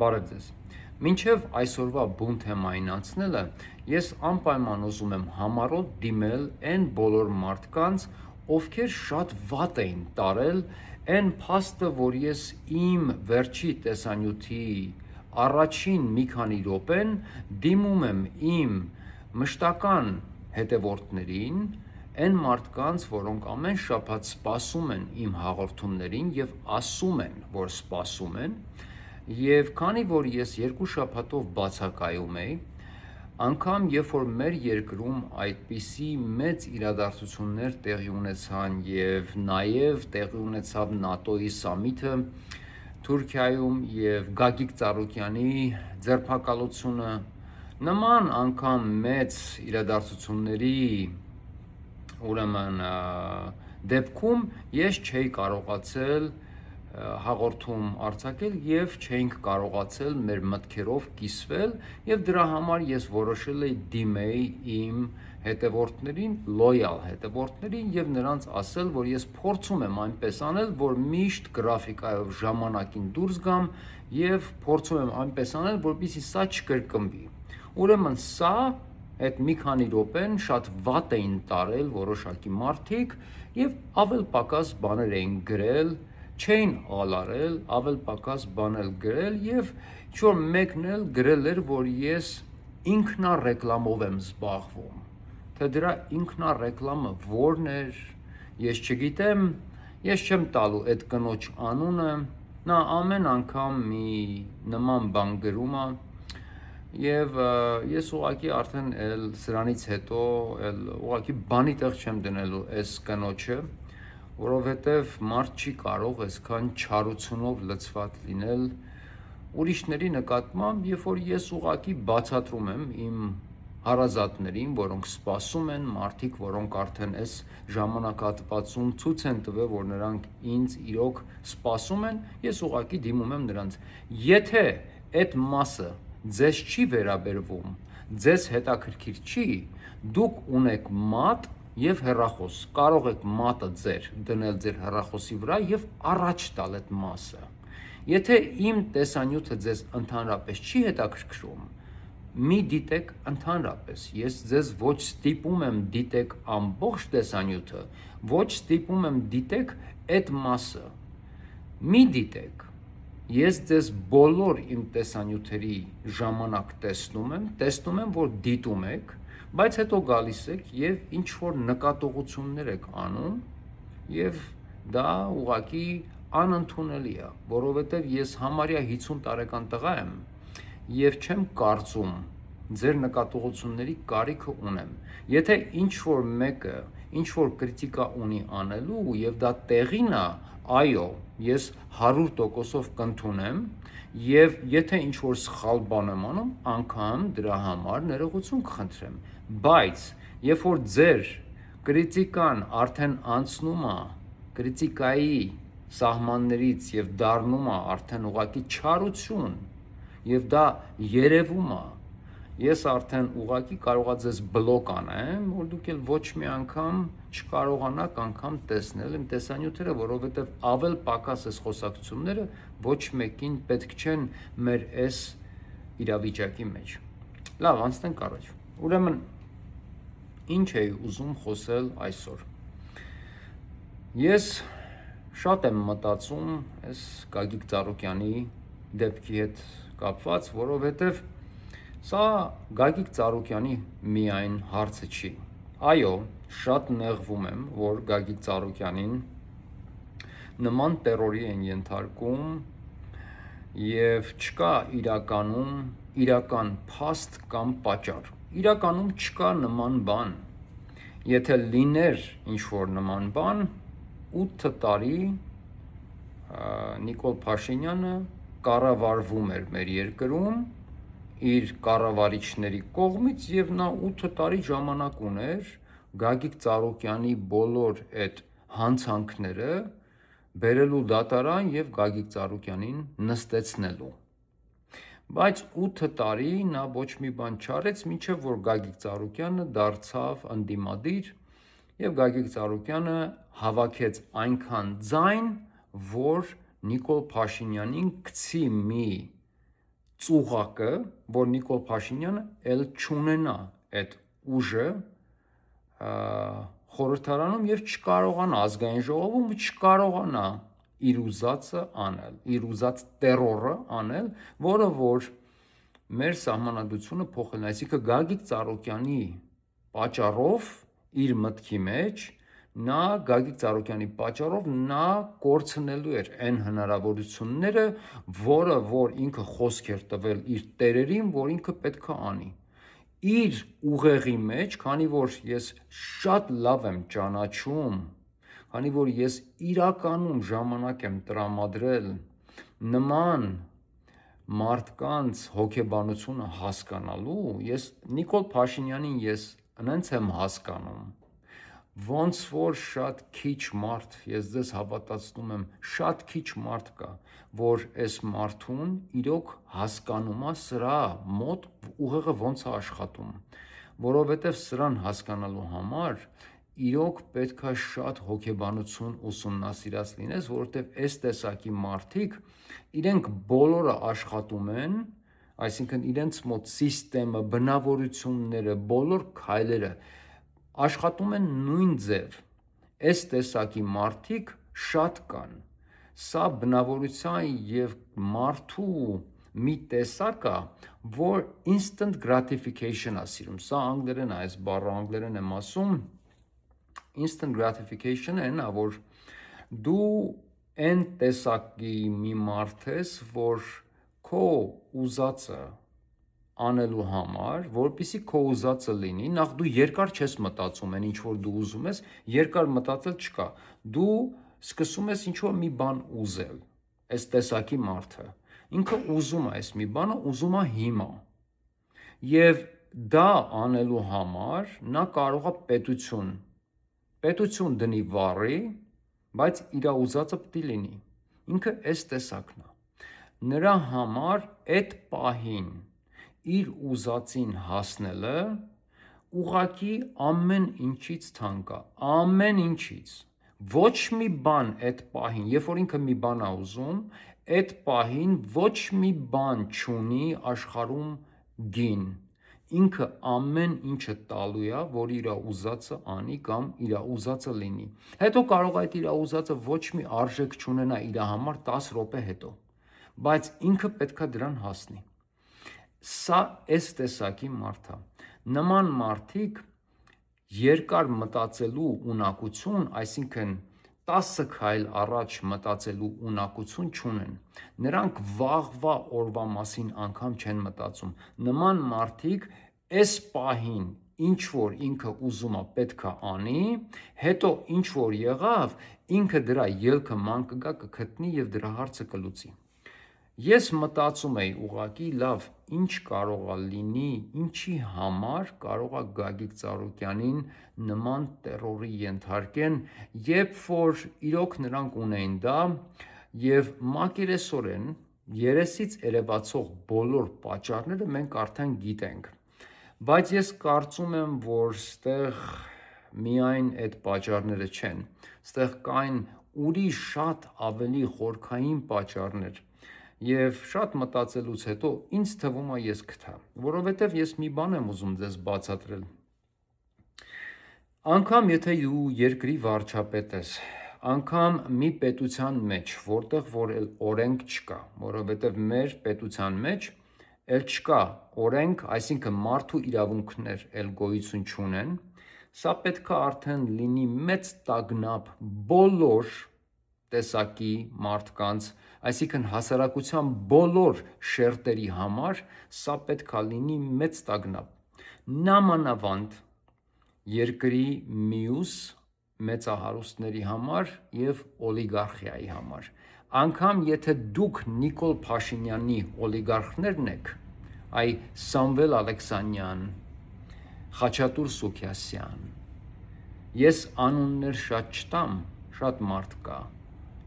Բարև ձեզ։ Մինչև այսօրվա բուն թեմային անցնելը, ես անպայման ուզում եմ համառոտ դիմել այն բոլոր մարդկանց, ովքեր շատ վատ էին տարել այն փաստը, որ ես իմ վերջի տեսանյութի առաջին մի քանի րոպեն դիմում եմ իմ մշտական հետևորդներին, այն մարդկանց, որոնք ամեն շաբաթ սպասում են իմ հաղորդումներին և ասում են, որ սպասում են, և քանի որ ես 2 շաբաթով բացակայում էի, անգամ երբ որ մեր երկրում այդպիսի մեծ իրադարձություններ տեղի ունեցան և նաև տեղի ունեցավ ՆԱՏՕ-ի սամիթը Թուրքիայում և Գագիկ Ծառուկյանի ձերբակալությունը, նման անգամ մեծ իրադարձությունների դեպքում ես չէի կարողացել հաղորդում արձակել և չէինք կարողացել մեր մտքերով կիսվել և դրա համար ես որոշել էի դիմեի իմ հետևորդներին, լոյալ հետևորդներին և նրանց ասել, որ ես փորձում եմ այնպես անել, որ միշտ գրաֆիկայով ժամանակին դուրս գամ և փորձում եմ այնպես անել, որպեսզի սա չկրկնվի։ Ուրեմն սա այդ մի քանի րոպեն շատ վատ էին տարել որոշակի մարդիկ և ավել-պակաս բաներ էին գրել, չէին ալարել, ավել-պակաս բաներ գրել և ինչ-որ մեկն էլ գրել էր, որ ես ինքնառեկլամով եմ զբաղվում, թե դրա ինքնառեկլամը որն էր, ես չգիտեմ, ես չեմ տալու այդ կնոջ անունը, նա ամեն անգամ մի նման բան գրում է և ես ուղղակի արդեն սրանից հետո ուղղակի բանի տեղ չեմ դնելու այս կնոջը, որովհետև մարդ չի կարող այսքան չարությունով լցված լինել ուրիշների նկատմամբ, երբ որ ես ուղղակի բացատրում եմ իմ հարազատներին, որոնք սպասում են, մարդիկ, որոնք արդեն այս ժամանակահատվածում ցույց են տվել, որ նրանք ինձ իրոք սպասում են, ես ուղղակի դիմում եմ նրանց։ Եթե այդ մասը ձեզ չի վերաբերվում, ձեզ հետաքրքիր չի, դուք ունեք մատ և հեռախոս, կարող եք մատը ձեր դնել ձեր հեռախոսի վրա և առաջ տալ այդ մասը։ Եթե իմ տեսանյութը ձեզ ընդհանրապես չի հետաքրքրում, մի դիտեք ընդհանրապես, ես ձեզ ոչ ստիպում եմ դիտեք ամբողջ տեսանյութը, ոչ ստիպում եմ դիտեք այդ մասը, մի դիտեք, ես ձեզ բոլոր իմ տեսանյութերի ժամանակ տեսնում եմ, որ դիտում եք, բայց հետո գալիս եք և ինչ-որ նկատողություններ եք անում և դա ուղղակի անընդունելի է, որովհետև ես համարյա 50 տարեկան տղա եմ և չեմ կարծում ձեր նկատողությունների կարիքը ունեմ։ Եթե ինչ-որ մեկը ինչ-որ կրիտիկա ունի անելու և դա տեղին է, այո, ես 100%-ով կընդունեմ և եթե ինչ-որ սխալ բան եմ անում, անգամ դրա համար ներողություն կխնդրեմ, բայց երբ որ ձեր կրիտիկան արդեն անցնում է կրիտիկայի սահմաններից և դառնում է արդեն ուղղակի չարություն և դա երևում է, ես արդեն ուղղակի կարող եմ ձեզ բլոկ անեմ, որ դուք էլ ոչ մի անգամ չկարողանաք անգամ տեսնել իմ տեսանյութերը, որովհետև ավել-պակաս այս խոսակցությունները ոչ մեկին պետք չեն մեր այս իրավիճակի մեջ։ Լավ, անցնենք առաջ։ Ուրեմն, ինչ էի ուզում խոսել այսօր։ Ես շատ եմ մտածում այս Գագիկ Ծառուկյանի դեպքի հետ կապված, որովհետև սա Գագիկ Ծառուկյանի միայն հարցը չի։ Այո, շատ նեղվում եմ, որ Գագիկ Ծառուկյանին նման տերորի են ենթարկում և չկա իրական փաստ կամ պատճառ։ Իրականում չկա նման բան։ Եթե լիներ ինչ-որ նման բան, 8 տարի Նիկոլ Փաշինյանը կառավարվում էր մեր երկրում իր կառավարիչների կողմից և նա 8 տարի ժամանակ ուներ Գագիկ Ծառուկյանի բոլոր այդ հանցանքները բերելու դատարան և Գագիկ Ծառուկյանին նստեցնելու։ Բայց 8 տարի նա ոչ մի բան չարեց, մինչև որ Գագիկ Ծառուկյանը դարձավ ընդդիմադիր և Գագիկ Ծառուկյանը հավաքեց այնքան ձայն, որ Նիկոլ Փաշինյանին գցի մի ծուղակը, որ Նիկոլ Փաշինյանը էլ չունենա այդ ուժը խորհրդարանում եւ չկարողանա ազգային ժողովում չկարողանա իր ուզածը անել, իր ուզած տերորը անել, որը որ մեր սահմանադրությունը փոխելն, այսինքն Գագիկ Ծառուկյանի պատճառով իր մտքի մեջ նա Գագիկ Ծառուկյանի պատճառով նա կորցնելու էր այն հնարավորությունները, որը որ ինքը խոսք էր տվել իր տերերին, որ ինքը պետք է անի։ Իր ուղեղի մեջ, քանի որ ես շատ լավ եմ ճանաչում, քանի որ ես իրականում ժամանակ եմ տրամադրել նման մարդկանց հոգեբանությունը հասկանալու, ես Նիկոլ Փաշինյանին ես նենց եմ հասկանում, ոնց որ շատ քիչ մարդ, ես ձեզ հավատացնում եմ, շատ քիչ մարդ կա, որ այս մարդուն իրոք հասկանում է սրա մոտ ուղեղը ոնց է աշխատում, որովհետև սրան հասկանալու համար իրոք պետքա շատ հոգեբանություն ուսումնասիրած լինես, որովհետև այս տեսակի մարդիկ իրենք բոլորը աշխատում են, այսինքն իրենց մոտ սիստեմը, բնավորությունները, բոլոր քայլերը աշխատում են նույն ձև։ Այս տեսակի մարդիկ շատ կան։ Սա բնավորության եւ մարդու մի տեսակ է, որ instant gratification է սիրում։ Սա անգլերեն է, այս բառը անգլերեն եմ ասում։ Instant gratification-ը այն է, որ դու այն տեսակի մի մարդ ես, որ քո ուզածը անելու համար, որպեսզի քո ուզածը լինի, նախ դու երկար չես մտածում այն ինչ որ դու ուզում ես, երկար մտածել չկա։ Դու սկսում ես ինչ որ մի բան ուզել։ Այս տեսակի մարդը ինքը ուզում է այս մի բանը, ուզում է հիմա։ Եվ դա անելու համար նա կարող է պետություն դնի վառի, բայց իր ուզածը պետք է լինի։ Ինքը այս տեսակն է։ Նրա համար այդ պահին իր ուզածին հասնելը ուղղակի ամեն ինչից թանկ է, ամեն ինչից։ Ոչ մի բան այդ պահին, երբ որ ինքը մի բան է ուզում, այդ պահին ոչ մի բան չունի աշխարհում գին։ Ինքը ամեն ինչը տալու է, որ իր ուզածը անի կամ իր ուզածը լինի։ Հետո կարող է այդ իր ուզածը ոչ մի արժեք չունենա իր համար 10 րոպե հետո, բայց ինքը պետքա դրան հասնի։ Սա այս տեսակի մարդ է։ Նման մարդիկ երկար մտածելու ունակություն, այսինքն 10 քայլ առաջ մտածելու ունակություն չունեն։ Նրանք վաղվա օրվա մասին անգամ չեն մտածում։ Նման մարդիկ այս պահին ինչ որ ինքը ուզում է պետք է անի, հետո ինչ որ եղավ, ինքը դրա ելքը ման կգա, կգտնի եւ դրա հարցը կլուծի։ Ես մտածում էի ուղղակի լավ, ինչ կարող է լինի, ինչի համար կարող է Գագիկ Ծառուկյանին նման տերորի ենթարկեն, երբ որ իրոք նրանք ունեին դա եւ մակերեսորեն երեսից երևացող բոլոր պատճառները մենք արդեն գիտենք։ Բայց ես կարծում եմ, որ ստեղ միայն այդ պատճառները չեն, ստեղ կային ուրիշ շատ ավելի խորքային պատճառներ։ Եվ շատ մտածելուց հետո ինձ թվում է ես գտա, որովհետև ես մի բան եմ ուզում ձեզ բացատրել։ Անկամ եթե դու երկրի վարչապետ ես, անգամ մի պետության մեջ, որտեղ որ օրենք չկա, որովհետև մեր պետության մեջ էլ չկա օրենք, այսինքն մարդու իրավունքներ էլ գոյություն չունեն, սա պետք է արդեն լինի մեծ տագնապ բոլոր տեսակի մարդկանց, այսինքն հասարակության բոլոր շերտերի համար, սա պետք է լինի մեծ տագնապ։ Նամանավանդ երկրի մյուս մեծահարուստների համար եւ օլիգարխիայի համար։ Անկամ եթե դուք Նիկոլ Փաշինյանի օլիգարխներն եք, այ Սամվել Ալեքսանյան, Խաչատուր Սուքիասյան, ես անուններ շատ չտամ, շատ մարդ կա,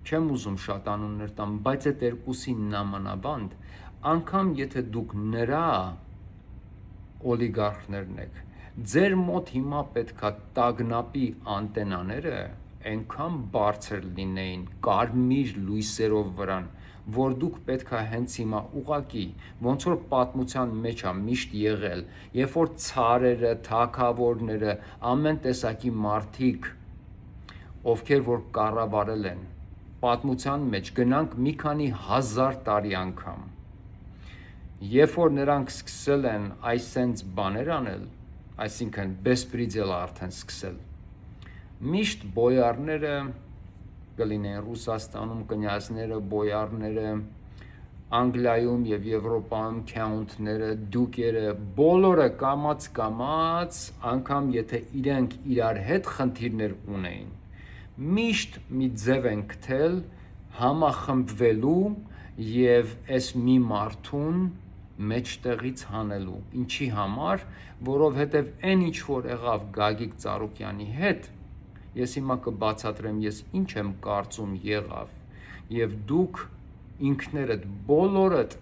չեմ ուզում շատ անուններ տամ, բայց այդ երկուսին նամանավանդ, անգամ եթե դուք նրա օլիգարխներն եք, ձեր մոտ հիմա պետքա տագնապի անտենաները այնքան բարձր լինեին կարմիր լույսերով վրան, որ դուք պետք է հենց հիմա ուղակի, ոնց որ պատմության մեջ է միշտ եղել, երբ որ ցարերը, թագավորները, ամեն տեսակի մարդիկ, ովքեր որ կառավարել են պատմության մեջ, գնանք մի քանի հազար տարի անգամ, երբ որ նրանք սկսել են այսենց բաներ անել, այսինքն բեսպրիդելը արդեն սկսել, միշտ բոյարները կլինեն Ռուսաստանում կնյազները, բոյարները, Անգլիայում եւ Եվրոպայում քաունտները, դուկերը, բոլորը կամաց անգամ եթե իրենք իրար հետ խնդիրներ ունեին, միշտ մի ձև են գտել համախմբվելու եւ այս մի մարդուն մեջտեղից հանելու, ինչի համար, որովհետեւ այն ինչ որ եղավ Գագիկ Ծառուկյանի հետ, ես հիմա կբացատրեմ ես ինչ եմ կարծում եղավ եւ դուք ինքներդ բոլորդ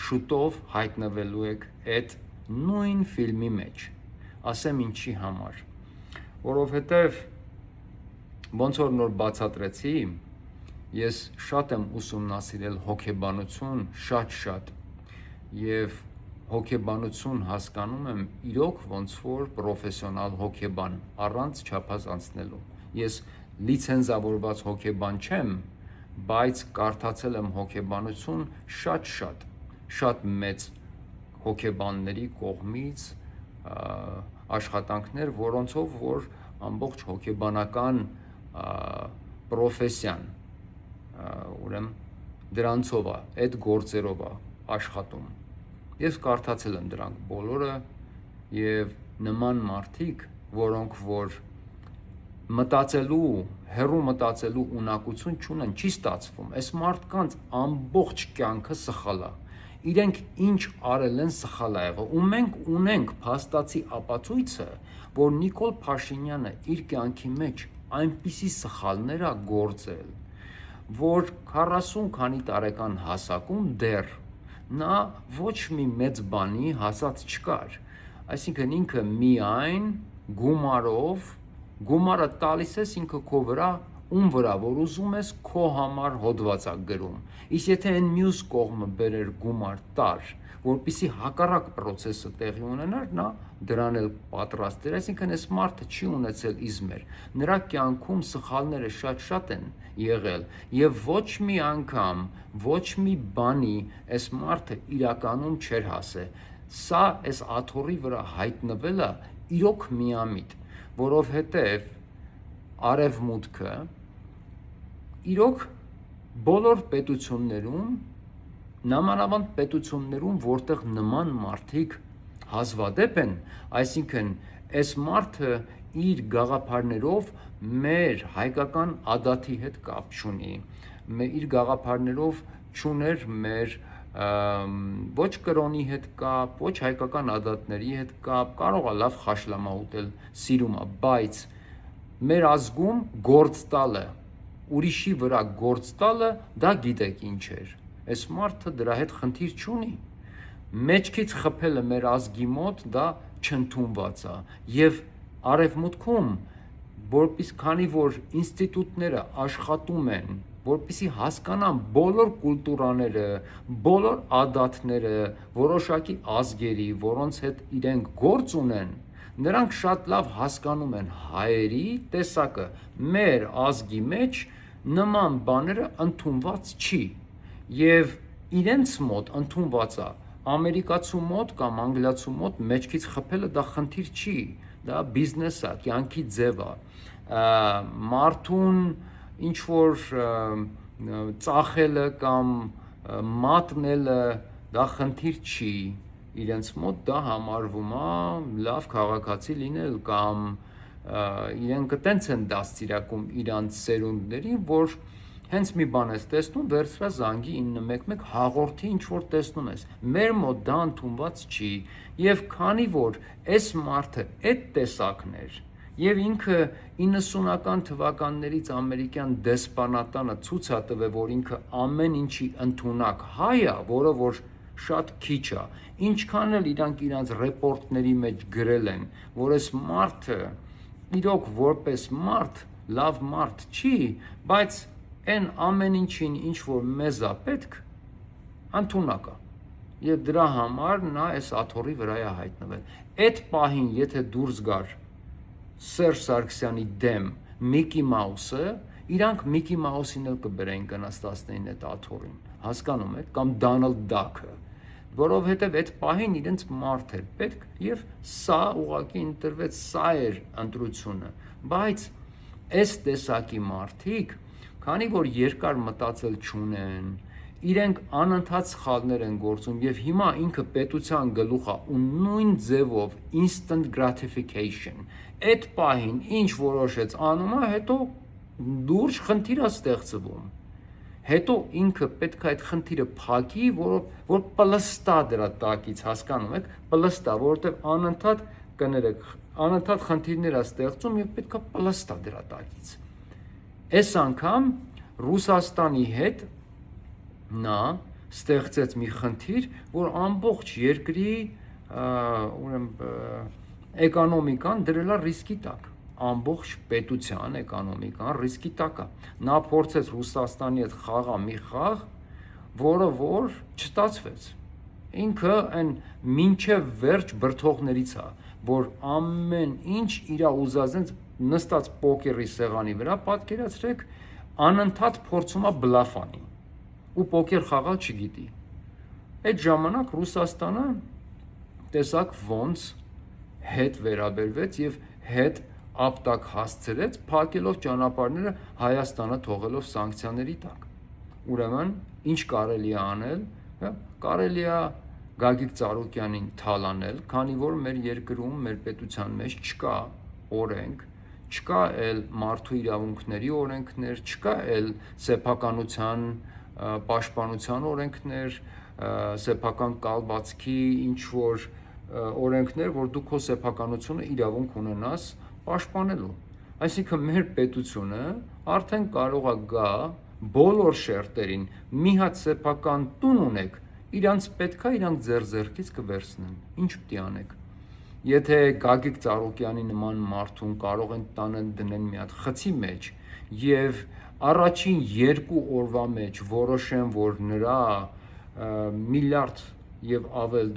շուտով հայտնվելու եք այդ նույն ֆիլմի մեջ ասեմ ինչի համար որովհետեւ ոնց որ նոր բացատրեցի ես շատ եմ ուսումնասիրել հոգեբանություն շատ եւ հոգեբանություն հասկանում եմ իրոք ոնց որ պրոֆեսիոնալ հոգեբան առանց չափազանցնելու ես լիցենզավորված հոգեբան չեմ բայց կարդացել եմ հոգեբանություն շատ մեծ հոգեբանների կողմից աշխատանքներ որոնցով որ ամբողջ հոգեբանական պրոֆեսիան ուրեմն դրանցով է այդ գործերով է աշխատում Ես կարդացել եմ դրանք բոլորը եւ նման մարդիկ, որոնք որ հեռու մտածելու ունակություն չունեն, չի ստացվում։ Այս մարդկանց ամբողջ կյանքը սխալ է։ Իրենք ինչ արել են սխալ է եղել։ Ու մենք ունենք փաստացի ապացույցը, որ Նիկոլ Փաշինյանը իր կյանքի մեջ այնպիսի սխալներ է գործել, որ 40 քանի տարեկան հասակում դեռ նա ոչ մի մեծ բանի հասած չկար, այսինքն ինքը միայն գումարը տալիս ես ինքը քո վրա, ում վրա, որ ուզում ես քո համար հոդված է գրում, իսկ եթե այն մյուս կողմը բերեր գումար տար, որպեսի հակառակ պրոցեսը տեղի ունենար, նա դրան էլ պատրաստ էր, այսինքն այս մարդը չի ունեցել իզմեր, նրա կյանքում սխալները շատ են եղել եւ ոչ մի անգամ, ոչ մի բանի այս մարդը իրականում չէր հասել, սա այս աթոռի վրա հայտնվելը իրոք միամիտ, որովհետեւ արևմուտքը իրոք բոլոր պետություններում Նամանավանդ պետություններում, որտեղ նման մարդիկ հազվադեպ են, այսինքն այս մարդը իր գաղափարներով մեր հայկական ադաթի հետ կապ չունի, իր գաղափարներով չուներ մեր ոչ կրոնի հետ կապ, ոչ հայկական ադաթների հետ կապ, կարող է լավ խաշլամա ուտել, սիրում է, բայց մեր ազգում գործ տալը, ուրիշի վրա գործ տալը, դա գիտեք ինչ էր Այս մարդը դրա հետ խնդիր չունի, մեջքից խփելը մեր ազգի մոտ դա չընդունված է եւ արևմուտքում որպես քանի որ ինստիտուտները աշխատում են որպեսզի հասկանան բոլոր կուլտուրաները, բոլոր ադաթները, որոշակի ազգերի, որոնց հետ իրենք գործ ունեն, նրանք շատ լավ հասկանում են հայերի տեսակը մեր ազգի մեջ նման բաները ընդունված չի Եվ իրենց մոտ ընդունված է, ամերիկացու մոտ կամ անգլիացու մոտ մեջքից խփելը դա խնդիր չի, դա բիզնես է, կյանքի ձև է, մարդուն ինչ որ ծախելը կամ մատնելը դա խնդիր չի, իրենց մոտ դա համարվում է լավ քաղաքացի լինել կամ իրենք տենց են դաստիարակում իրանց սերունդներին, որ Հենց մի բան ես տեսնում, վերցրա զանգի 911 հաղորդի ինչ որ տեսնում ես։ Մեր մոտ դա ընդունված չի, եւ քանի որ այս մարդը այդ տեսակն էր, եւ ինքը 90-ական թվականներից ամերիկյան դեսպանատանը ցույց է տվել, որ ինքը ամեն ինչի ընդունակ հայ է, որը որ շատ քիչ է։ Ինչքան էլ իրանք ռեպորտների մեջ գրել են, որ այս մարդը իրոք որպես մարդ լավ մարդ չի, բայց Այն ամեն ինչին, ինչ որ մեզ է պետք, ընդունակ է։ Եվ դրա համար նա այս աթոռի վրա է հայտնվել։ Այդ պահին, եթե դուրս գար Սերժ Սարգսյանի դեմ Միկի Մաուսը, իրանք Միկի Մաուսին էլ կբերեն գնաց 19 այդ աթոռին, հասկանում եք, կամ Դոնալդ Դաքը, որովհետև այդ պահին իրենց մարդ էր պետք եւ սա ուղղակի ընտրվեց, սա էր ընտրությունը, բայց այս տեսակի մարդիկ, քանի որ երկար մտածել չունեն, իրենք անընդհատ սխալներ են գործում եւ հիմա ինքը պետության գլուխ է ու նույն ձևով instant gratification այդ պահին ինչ որոշեց անում է, հետո լուրջ խնդիր է ստեղծվում, հետո ինքը պետք է այդ խնդիրը փակի, որ պլստա դրա տակից, հասկանում եք, պլստա, որովհետև անընդհատ կներեք, անընդհատ խնդիրներ է ստեղծում եւ պետք է պլստա դրա տակից։ Այս անգամ Ռուսաստանի հետ նա ստեղծեց մի խնդիր, որ ամբողջ երկրի էկոնոմիկան դրել է ռիսկի տակ, ամբողջ պետության էկոնոմիկան ռիսկի տակ է։ Նա փորձեց Ռուսաստանի հետ խաղա մի խաղ, որը որ չստացվեց։ Ինքը այն մինչև վերջ բրթողներից է, որ ամեն ինչ իր ուզածից նստած պոկերի սեղանի վրա, պատկերացրեք, անընդհատ փորձում է բլաֆանի ու պոկեր խաղալ չգիտի։ Այդ ժամանակ Ռուսաստանը տեսակ ոնց հետ վերաբերվեց եւ հետ ապտակ հասցրեց, փակելով ճանապարհները Հայաստանը թողելով սանկցիաների տակ։ Ուրեմն ինչ կարելի է անել, կարելի է Գագիկ Ծառուկյանին թալանել, քանի որ մեր երկրում, մեր պետության մեջ չկա օրենք, չկա էլ մարդու իրավունքների օրենքներ, չկա էլ սեփականության պաշտպանության օրենքներ, սեփական կալվածքի ինչ որ օրենքներ, որ դու քո սեփականությունը իրավունք ունենաս պաշտպանելու։ Այսինքն մեր պետությունը արդեն կարող է գա բոլոր շերտերին մի հատ սեփական տուն ունեք, իրանց պետքա իրանք ձեռքից կվերցնեն։ Ինչ պիտի անեք։ Եթե Գագիկ Ծառուկյանի նման մարդուն կարող են տանեն դնեն մի հատ խցի մեջ եւ առաջին 2 օրվա մեջ որոշեն, որ նրա միլիարդ եւ ավել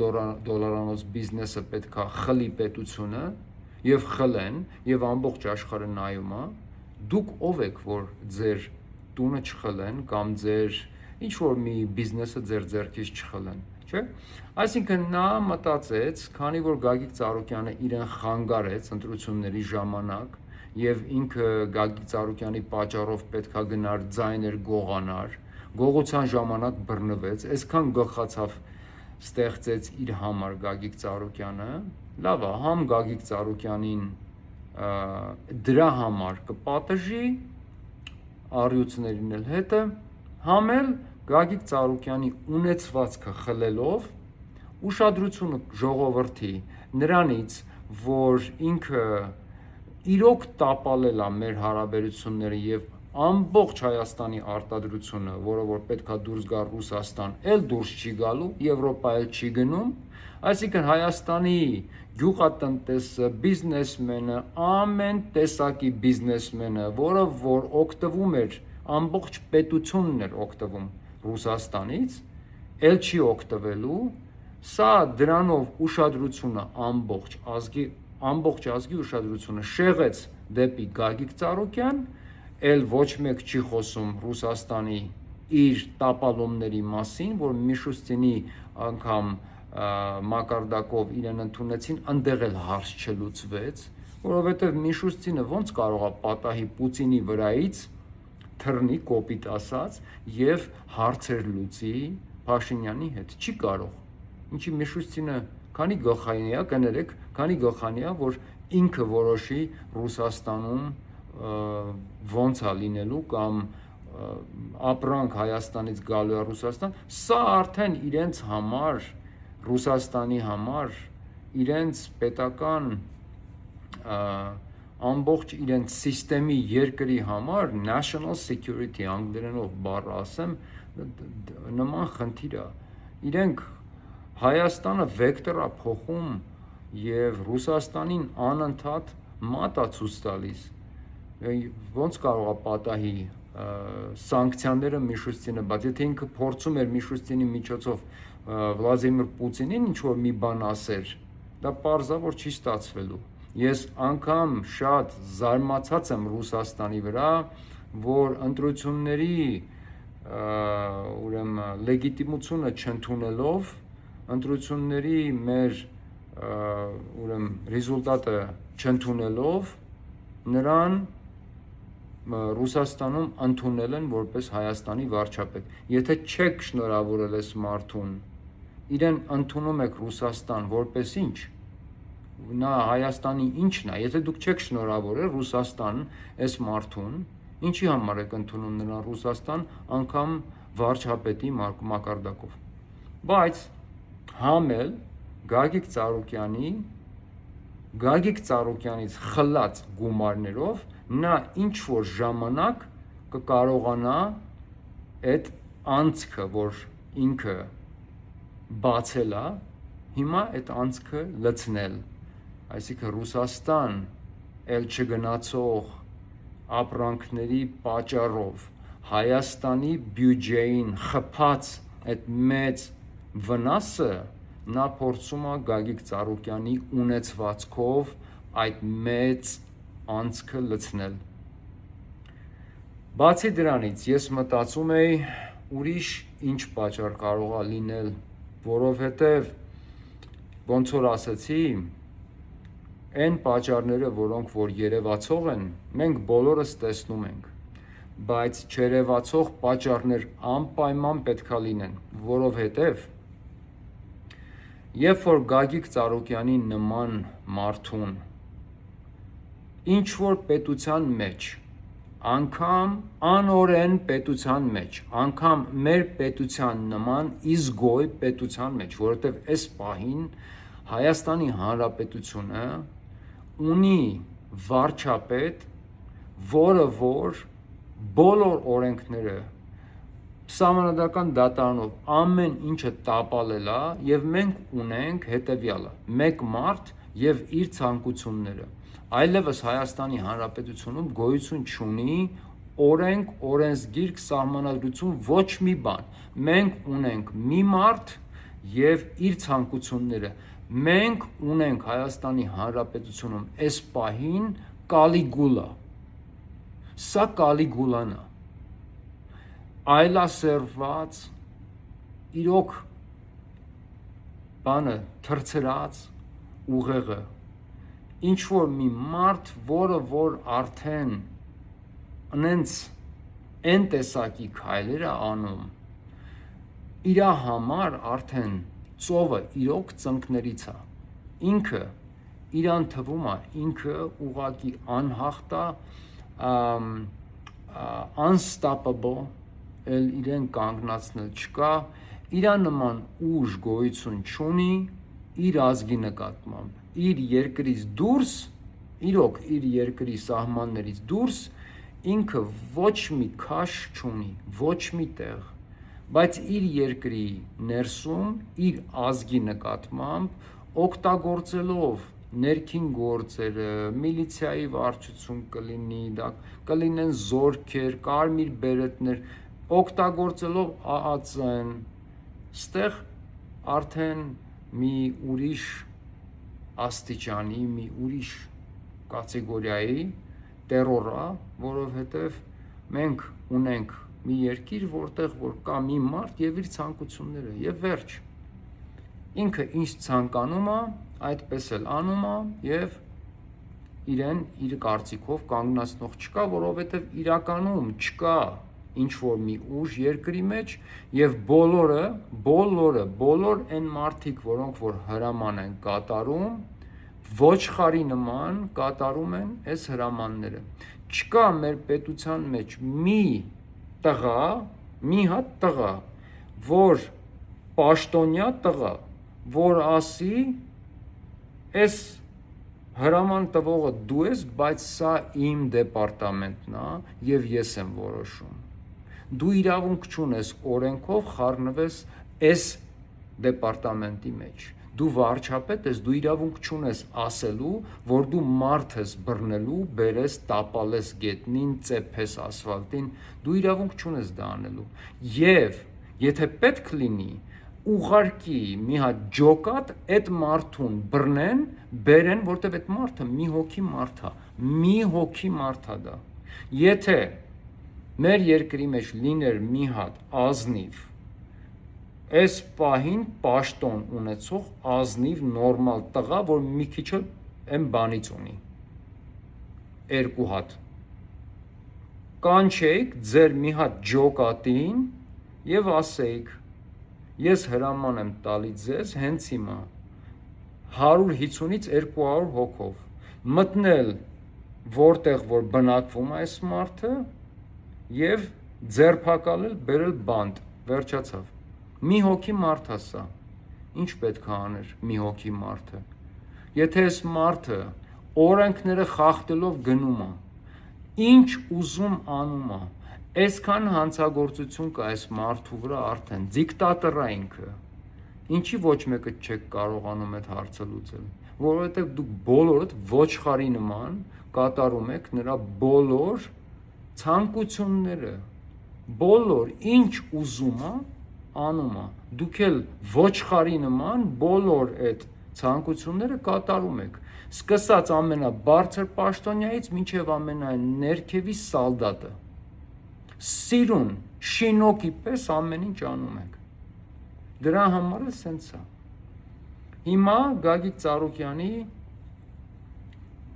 դոլարանոց բիզնեսը պետքա խլի պետությունը եւ խլեն եւ ամբողջ աշխարհը նայում է, դուք ով եք, որ ձեր տունը չխլեն կամ ձեր ինչ որ մի բիզնեսը ձեր ձեռքից չխլեն, չէ՞։ Այսինքն նա մտածեց, քանի որ Գագիկ Ծառուկյանը իրեն խանգարեց ընտրությունների ժամանակ եւ ինքը Գագիկ Ծառուկյանի պատճառով պետքա գնար ձայներ գողանար, գողության ժամանակ բռնվեց, այսքան գլխացավ ստեղծեց իր համար Գագիկ Ծառուկյանը, լավ է, համ Գագիկ Ծառուկյանին դրա համար կպատժի առյուծներին էլ հետը, համ էլ Գագիկ Ծառուկյանի ունեցվածքը խլելով ուշադրությունը ժողովրդի նրանից, որ ինքը իրոք տապալել է մեր հարաբերությունները եւ ամբողջ Հայաստանի արտադրությունը, որը որ պետքա դուրս գա Ռուսաստան, էլ դուրս չի գալու, Եվրոպա էլ չի գնում, այսինքն Հայաստանի գյուղատնտեսը, բիզնեսմենը, ամեն տեսակի բիզնեսմենը, որը որ օգտվում էր, ամբողջ պետությունն էր օգտվում Ռուսաստանից, էլ չի օգտվելու, սա դրանով ուշադրությունը ամբողջ ազգի ուշադրությունը շեղեց դեպի Գագիկ Ծառուկյան, էլ ոչ մեկ չի խոսում Ռուսաստանի իր տապալումների մասին, որ Միշուստինի անգամ մակարդակով իրեն ընդունեցին, ընդեղ էլ հարց չլուծվեց, որովհետև Միշուստինը ոնց կարող է պատահի Պուտինի վրայից թռնի կոպիտ ասած եւ հարցեր լուծի Փաշինյանի հետ, չի կարող։ Ինչի Միշուստինը քանի գլխային է, կներեք, քանի գլխանի է, որ ինքը որոշի Ռուսաստանում ոնց է լինելու կամ ապրանք Հայաստանից գալու է Ռուսաստան, սա արդեն իրենց համար, Ռուսաստանի համար, իրենց պետական ամբողջ իրենց սիստեմի երկրի համար national security անգլերենով բառը ասեմ, նման խնդիր է։ Իրենք Հայաստանը վեկտոր է փոխում եւ Ռուսաստանին անընդհատ մատ է ցույց տալիս։ Ոնց կարող է պատահի սանկցիաները Միշուստինը, բայց եթե ինքը փորձում էր Միշուստինի միջոցով Վլադիմիր Պուտինին ինչ-որ մի բան ասեր, դա պարզա որ չի ստացվելու։ Ես անգամ շատ զարմացած եմ Ռուսաստանի վրա, որ ընտրությունների ուրեմն լեգիտիմությունը չընդունելով, ընտրությունների մեր ուրեմն ռեզուլտատը չընդունելով, նրան Ռուսաստանում ընդունել են որպես Հայաստանի վարչապետ։ Եթե չեք շնորհավորել այս մարդուն, իրեն ընդունում եք Ռուսաստան որպես ինչ, նա Հայաստանի ինչն է, եթե դուք չեք շնորհավորել Ռուսաստան այս մարդուն, ինչի համար եք ընդունում նրան Ռուսաստան, անգամ վարչապետի մակարդակով։ Բայց համել Գագիկ Ծառուկյանից խլած գումարներով նա ինչ-որ ժամանակ կկարողանա այդ անցքը, որ ինքը բացել է, հիմա այդ անցքը լցնել, այսինքն Ռուսաստան էլ չգնացող ապրանքների պատճառով Հայաստանի բյուջեին խփած այդ մեծ վնասը նա փորձում է Գագիկ Ծառուկյանի ունեցվածքով այդ մեծ անցքը լցնել։ Բացի դրանից ես մտածում էի ուրիշ ինչ պատճառ կարող է լինել, որովհետև ոնց որ ասացի, այն պատճառները, որոնք որ երևացող են, մենք բոլորս տեսնում ենք, բայց չերևացող պատճառներ անպայման պետքա լինեն, որովհետև երբ որ Գագիկ Ծառուկյանի նման մարդուն ինչ որ պետության մեջ, անգամ անօրեն պետության մեջ, անգամ մեր պետության նման իզգոյ պետության մեջ, որովհետև այս պահին Հայաստանի Հանրապետությունը ունի վարչապետ, որը որ բոլոր օրենքները Սահմանադրական դատարանով ամեն ինչը տապալել է եւ մենք ունենք հետեւյալը՝ մեկ մարդ եւ իր ցանկությունները։ Այլևս Հայաստանի Հանրապետությունում գոյություն չունի օրենք, օրենսգիրք, սահմանադրություն, ոչ մի բան։ Մենք ունենք մի մարդ եւ իր ցանկությունները։ Մենք ունենք Հայաստանի Հանրապետությունում այս պահին Կալիգուլա։ Սա Կալիգուլան է։ Այլասերված, իրոք բանը թրցրած ուղեղը, ինչ որ մի մարդ, որը որ արդեն ընենց են տեսակի քայլեր է անում, իրա համար արդեն ծովը իրոք ծնկներից է, ինքը իրան թվում է, ինքը ուղղակի անհաղթ է, unstoppable, էլ իրեն կանգնացնել չկա, իրա նման ուժ գոյություն չունի իր ազգի նկատմամբ, իր երկրից դուրս, իրոք իր երկրի սահմաններից դուրս, ինքը ոչ մի քաշ չունի, ոչ մի տեղ, բայց իր երկրի ներսում, իր ազգի նկատմամբ օգտագործելով ներքին գործերը, միլիցիայի վարչություն կլինի, դա կլինեն զորքեր, կարմիր բերետներ, օգտագործելով ԱԱՑ-ն, ստեղ արդեն մի ուրիշ աստիճանի, մի ուրիշ կատեգորիայի տերոր է, որովհետև մենք ունենք մի երկիր, որտեղ որ կա մի մարդ եւ իր ցանկությունները եւ վերջ։ Ինքը ինչ ցանկանում է, այդպես էլ անում է եւ իրեն իր կարծիքով կանգնացնող չկա, որովհետև իրականում չկա ինչ որ մի ուժ երկրի մեջ եւ բոլոր այն մարդիկ, որոնք որ հրաման են կատարում, ոչխարի նման կատարում են այս հրամանները։ Չկա մեր պետության մեջ մի հատ տղա, որ պաշտոնյա տղա, որ ասի, այս հրաման տվողը դու ես, բայց սա իմ դեպարտամենտն է եւ ես եմ որոշում։ Դու իրավունք չունես օրենքով խառնվես այս դեպարտամենտի մեջ։ դու վարչապետ ես, դու իրավունք չունես ասելու, որ դու մարդ ես բռնելու, բերես, տապալես գետնին, ծեփես ասֆալտին, դու իրավունք չունես դա անելու։ Եվ եթե պետք լինի, ուղարկի մի հատ ջոկատ այդ մարդուն բռնեն, բերեն, որտեվ այդ մարդը մի հոգի մարդ է, մի հոգի մարդ է դա։ Եթե մեր երկրի մեջ լիներ մի հատ ազնիվ, այս պահին պաշտոն ունեցող ազնիվ նորմալ տղա, որ մի քիչ էլ այն բանից ունի, երկու հատ, կանչեիք ձեր մի հատ ջոկատին և ասեիք, ես հրաման եմ տալի ձեզ հենց հիմա 150-ից 200 հոգով մտնել որտեղ որ բնակվում է այս մարդը և ձերբակալել, բերել բանտ, վերջացավ։ Մի հոգի մարդ է սա, ինչ պետք է աներ մի հոգի մարդը։ Եթե այս մարդը օրենքները խախտելով գնում է, ինչ ուզում անում է, այսքան հանցագործություն կա այս մարդու վրա արդեն, դիկտատոր է ինքը, ինչի ոչ մեկը չեք կարողանում այդ հարցը լուծել, որովհետև դուք բոլորդ ոչխարի նման կատարում եք նրա բոլոր ցանկությունները, բոլոր ինչ ուզում է անում է, դուք էլ ոչխարի նման բոլոր այդ ցանկությունները կատարում եք, սկսած ամենաբարձր պաշտոնյայից մինչև ամենաներքևի սալդատը, սիրուն, շինոկի պես ամեն ինչ անում եք, դրա համար էլ սենց է։ Հիմա Գագիկ Ծառուկյանի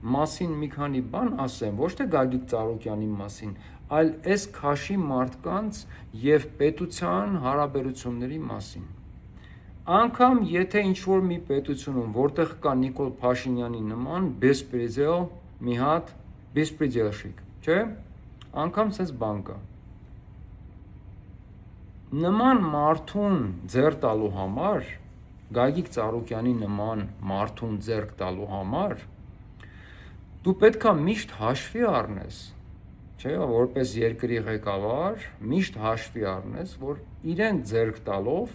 մասին մի քանի բան ասեմ, ոչ թե Գագիկ Ծառուկյանի մասին, այլ այս քաշի մարդկանց և պետության հարաբերությունների մասին։ Անգամ եթե ինչ-որ մի պետությունում, որտեղ կա Նիկոլ Փաշինյանի նման բեսպրեդել մի հատ բեսպրեդելշիկ, չէ՞, անգամ սենց բան կա։ Նման մարդուն ձեռ տալու համար, Գագիկ Ծառուկյանի նման մարդուն ձեռք տալու համար, դու պետք է միշտ հաշվի առնես, չէ՞, որպես երկրի ղեկավար, միշտ հաշվի առնես, որ իրեն ձեռք տալով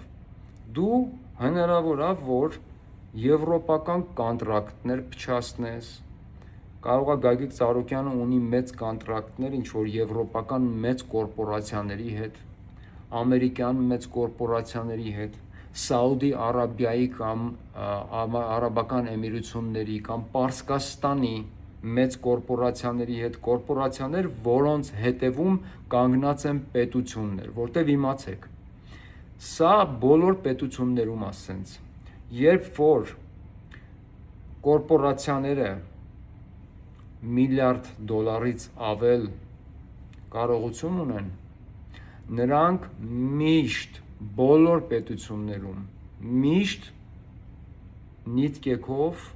դու հնարավոր է, որ եվրոպական կոնտրակտներ փչացնես, կարող է Գագիկ Ծառուկյանը ունի մեծ կոնտրակտներ ինչ-որ եվրոպական մեծ կորպորացիաների հետ, ամերիկյան մեծ կորպորացիաների հետ, Սաուդի Արաբիայի կամ Արաբական Էմիրությունների կամ Պարսկաստանի մեծ կորպորացիաների հետ, կորպորացիաներ, որոնց հետևում կանգնած են պետություններ, որտև իմացեք, սա բոլոր պետություններում է սենց, երբ որ կորպորացիաները միլիարդ դոլարից ավել կարողություն ունեն, նրանք միշտ բոլոր պետություններում միշտ նիթկեքով,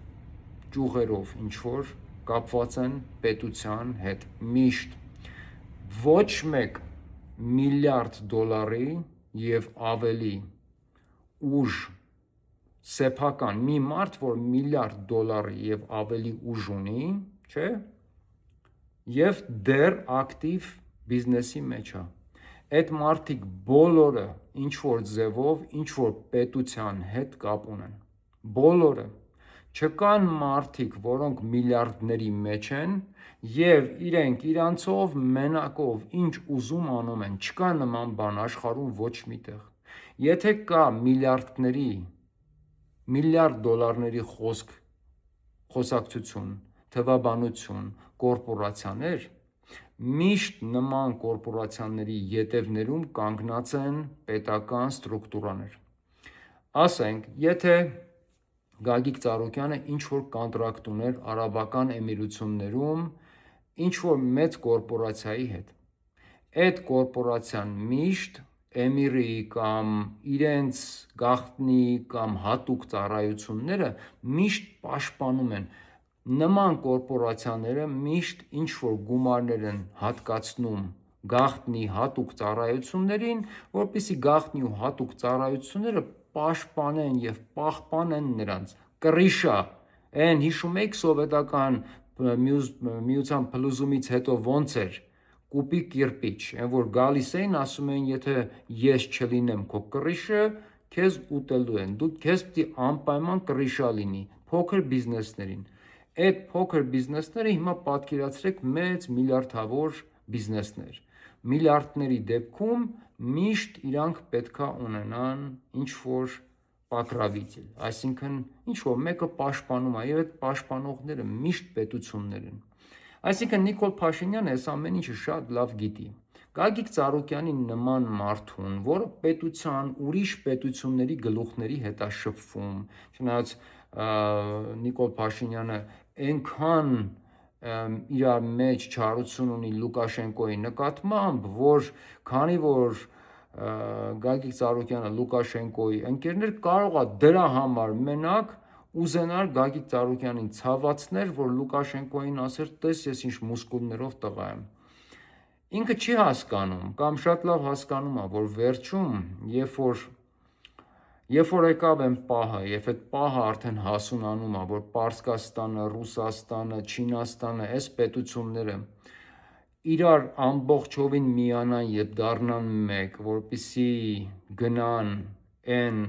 ճյուղերով ինչ-որ կապված են պետության հետ, միշտ ոչ մեկ միլիարդ դոլարի և ավելի ուժ սեփական, մի մարդ, որ միլիարդ դոլարի և ավելի ուժ ունի, չէ, և դեռ ակտիվ բիզնեսի մեջ է, այդ մարդիկ բոլորը ինչ-որ ձևով, ինչ-որ պետության հետ կապ ունեն, բոլորը, չկան մարդիկ, որոնք միլիարդների մեջ են և իրենք իրանցով մենակով ինչ ուզում անում են, չկա նման բան աշխարհում ոչ մի տեղ, եթե կա միլիարդների, միլիարդ դոլարների խոսակցություն, թվաբանություն, կորպորացիաներ, միշտ նման կորպորացիաների ետևներում կանգնած են պետական ստրուկտուրաներ, ասենք, եթե Գագիկ Ծառուկյանը ինչ-որ կոնտրակտ ուներ Արաբական Էմիրություններում ինչ-որ մեծ կորպորացիայի հետ, այդ կորպորացիան միշտ էմիրի կամ իրենց գաղտնի կամ հատուկ ծառայությունները միշտ պաշտպանում են, նման կորպորացիաները միշտ ինչ-որ գումարներ են հատկացնում գաղտնի հատուկ ծառայություններին, որպեսզի գաղտնի ու հատուկ ծառայությունները պաշտպանեն և պահպանեն նրանց, կռիշա, այն հիշում եք սովետական միության փլուզումից հետո ոնց էր, կուպի կիրպիչ, այն որ գալիս էին ասում էին եթե ես չլինեմ քո կռիշը, քեզ ուտելու են, դու քեզ պիտի անպայման կռիշա լինի փոքր բիզնեսներին։ Այդ փոքր բիզնեսները հիմա պատկերացրեք մեծ միլիարդավոր բիզնեսներ։ Միլիարդների դեպքում միշտ իրանք պետքա ունենան ինչ-որ պակրավիցիլ, այսինքն ինչ-որ մեկը պաշտպանում է, եւ այդ պաշտպանողները միշտ պետություններ են։ Այսինքն Նիկոլ Փաշինյանը այս ամեն ինչը շատ լավ գիտի։ Գագիկ Ծառուկյանի նման մարդուն, որը պետության, ուրիշ պետությունների գլուխների հետ է շփվում, չնայած Նիկոլ Փաշինյանը այնքան իր մեջ չարություն ունի Լուկաշենկոյի նկատմամբ, որ քանի որ Գագիկ Ծառուկյանը Լուկաշենկոյի ընկերներ, կարող է դրա համար մենակ ուզենար Գագիկ Ծառուկյանին ցավացներ, որ Լուկաշենկոյին ասեր, տես ես ինչ մուսկուլներով տղա եմ։ Ինքը չի հասկանում, կամ շատ լավ հասկանում է, որ վերջում, երբ որ եկավ այն պահը, եւ այդ պահը արդեն հասունանում է, որ Պարսկաստանը, Ռուսաստանը, Չինաստանը, այս պետությունները իրար ամբողջովին միանան եւ դառնան մեկ, որպեսզի գնան այն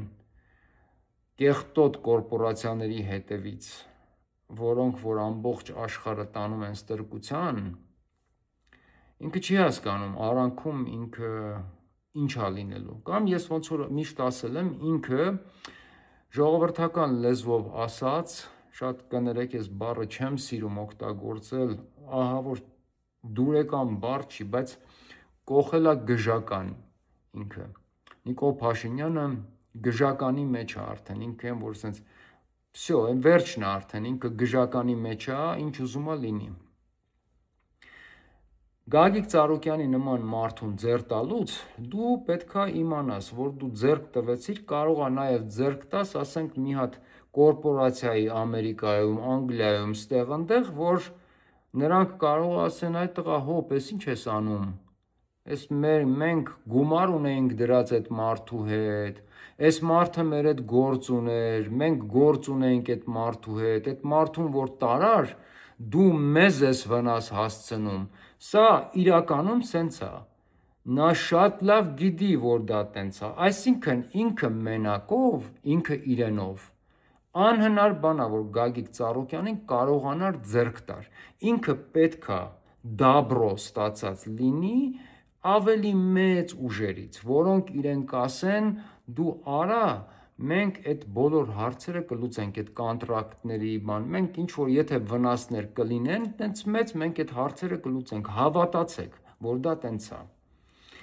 կեղտոտ կորպորացիաների հետևից, որոնք որ ամբողջ աշխարհը տանում են ստրկության, ինքը չի հասկանում արանքում ինքը ինչ է լինելու։ Կամ ես ոնց որ միշտ ասել եմ, ինքը ժողովրդական լեզվով ասած, շատ կներեք, ես բառը չեմ սիրում օգտագործել, ահա որ դուրեկան բառ չի, բայց կողելա գժական ինքը։ Նիկոլ Փաշինյանը գժականի մեջ է արդեն, ինքը որ սենց всё, այն վերջն է արդեն, ինքը գժականի մեջ է, ինչ ուզում է լինի։ Գագիկ Ծառուկյանի նման մարդուն ձեռք տալուց դու պետքա իմանաս, որ դու ձեռք տվեցիր, կարող է նաև ձեռք տաս, ասենք մի հատ կորպորացիայի Ամերիկայում, Անգլիայում, ստեղ այնտեղ, որ նրանք կարող ասեն, այ տղա, հոп, ես ինչ ես անում։ Այս մենք գումար ունեինք դրած այդ մարդու հետ, այս մարդը մեր հետ գործ ուներ, մենք գործ ունեինք այդ մարդու հետ, այդ մարդուն որ տարար, դու մեզ ես վնաս հասցնում։ Սա իրականում սենց է։ Նա շատ լավ գիտի, որ դա տենց է։ Այսինքն ինքը մենակով, ինքը իրենով անհնար բան է, որ Գագիկ Ծառուկյանին կարողանար ձեռք տար։ Ինքը պետքա դաբրո ստացած լինի ավելի մեծ ուժերից, որոնք իրեն կասեն, դու արա, մենք այդ բոլոր հարցերը կլուծենք, այդ կոնտրակտների բան, մենք ինչ որ եթե վնասներ կլինեն, տենց մեծ մենք այդ հարցերը կլուծենք, հավատացեք, որ դա տենց է։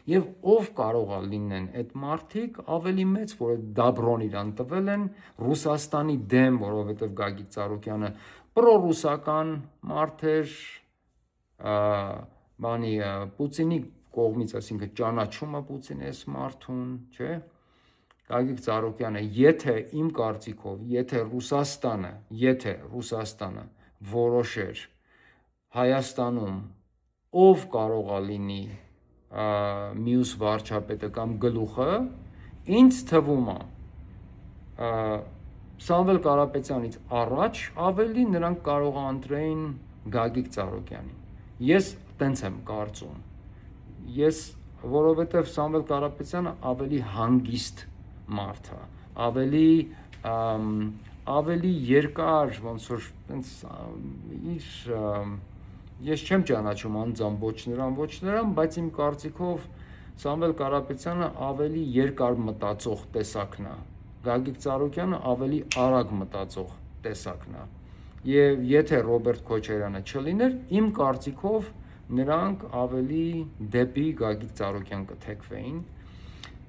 Եվ ով կարող է լինեն այդ մարդիկ ավելի մեծ, որ այդ դաբրոն իրան տվել են Ռուսաստանի դեմ, որովհետև Գագիկ Ծառուկյանը պրոռուսական մարդ էր, բանի Պուտինի կողմից, այսինքն ճանաչում է Պուտինի այս մարդուն, չէ՞։ Գագիկ Ծառուկյանը, եթե իմ կարծիքով, եթե Ռուսաստանը որոշեր Հայաստանում ով կարող է լինի մյուս վարչապետը կամ գլուխը, ինձ թվում է Սամվել Կարապետյանից առաջ ավելի նրանք կարող է ընտրեին Գագիկ Ծառուկյանին։ Ես տենց եմ կարծում։ Որովհետև Սամվել Կարապետյանը ավելի հանգիստ մարդ է, ավելի երկար, ոնց որ տենց իր ես չեմ ճանաչում անձամբ ոչ նրան, բայց իմ կարծիքով Սամվել Կարապետյանը ավելի երկար մտածող տեսակն է, Գագիկ Ծառուկյանը ավելի արագ մտածող տեսակն է։ Եվ եթե Ռոբերտ Քոչարյանը չլիներ, իմ կարծիքով նրանք ավելի դեպի Գագիկ Ծառուկյան կթեքվեին։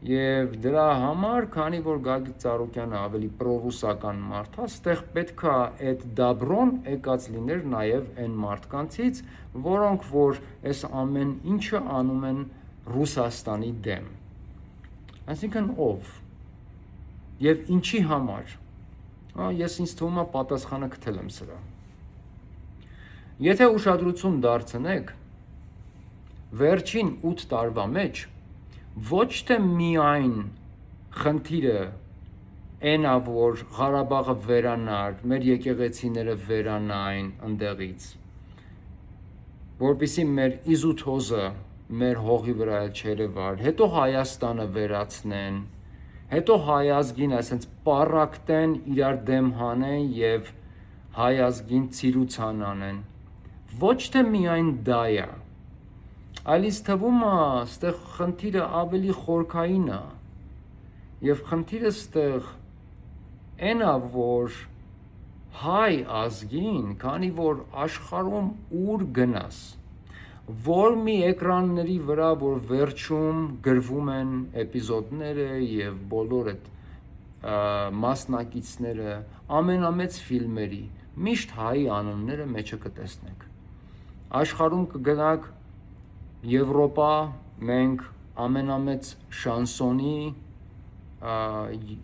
Եվ դրա համար, քանի որ Գագիկ Ծառուկյանը ավելի պրոռուսական մարդ է, ստեղ պետքա այդ դաբրոն եկած լիներ նաև այն մարդկանցից, որոնք որ այս ամեն ինչը անում են Ռուսաստանի դեմ։ Այսինքն ով եւ ինչի համար։ Ես ինձ թվում է պատասխանը գտել եմ սրա։ Եթե ուշադրություն դարձնեք վերջին 8 տարվա մեջ ոչ թե միայն խնդիրը այնա, որ Ղարաբաղը վերանար, մեր եկեղեցիները վերանային ընդեղից, որպեսզի մեր իզուտ հոզը մեր հողի վրա չերևար, հետո Հայաստանը վերացնեն, հետո հայ ազգին այսպես պարակտեն իրար դեմ հանեն եւ հայ ազգին ցիրուցան անեն, ոչ թե միայն դա է, այլ ինձ թվում է, ստեղ խնդիրը ավելի խորքային է, եւ խնդիրը ստեղ այն է, որ հայ ազգին, քանի որ աշխարհում ուր գնաս, որ մի էկրանների վրա, որ վերջում գրվում են էպիզոդները եւ բոլոր այդ մասնակիցները ամենամեծ ֆիլմերի, միշտ հայի անունները մեջը կտեսնեք։ Աշխարհում կգնաք Եվրոպա, մենք ամենամեծ շանսոնի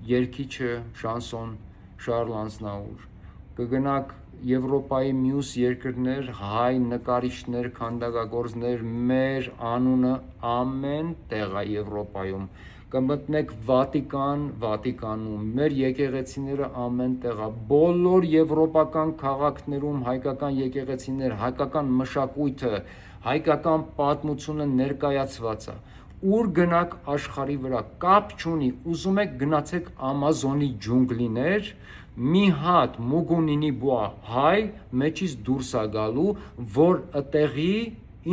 երգիչը շանսոն Շարլ Անզնաուր, կգնաք Եվրոպայի մյուս երկրներ, հայ նկարիչներ, քանդակագործներ, մեր անունը ամեն տեղ է Եվրոպայում, կմտնեք Վատիկանում, մեր եկեղեցիները ամեն տեղ է, բոլոր եվրոպական քաղաքներում հայկական եկեղեցիներ, հայկական մշակույթը, հայկական պատմությունը ներկայացված է, ուր գնաք աշխարհի վրա, կապ չունի, ուզում եք գնացեք Ամազոնի ջունգլիներ, մի հատ մուգունինի բուա հայ մեջից դուրս է գալու, որ ըտեղի